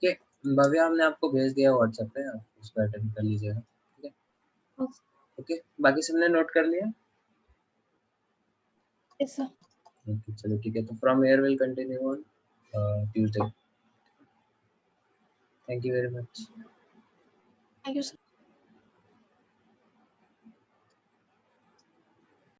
ओके, भव्या हमने आपको भेज दिया व्हाट्सएप पे, आप उसको अटेंड कर लीजिएगा, ठीक है। ओके, बाकी सबने नोट कर लिया? Yes sir. ओके चलो ठीक है, तो from here will continue on Tuesday. Thank you very much. Thank you sir.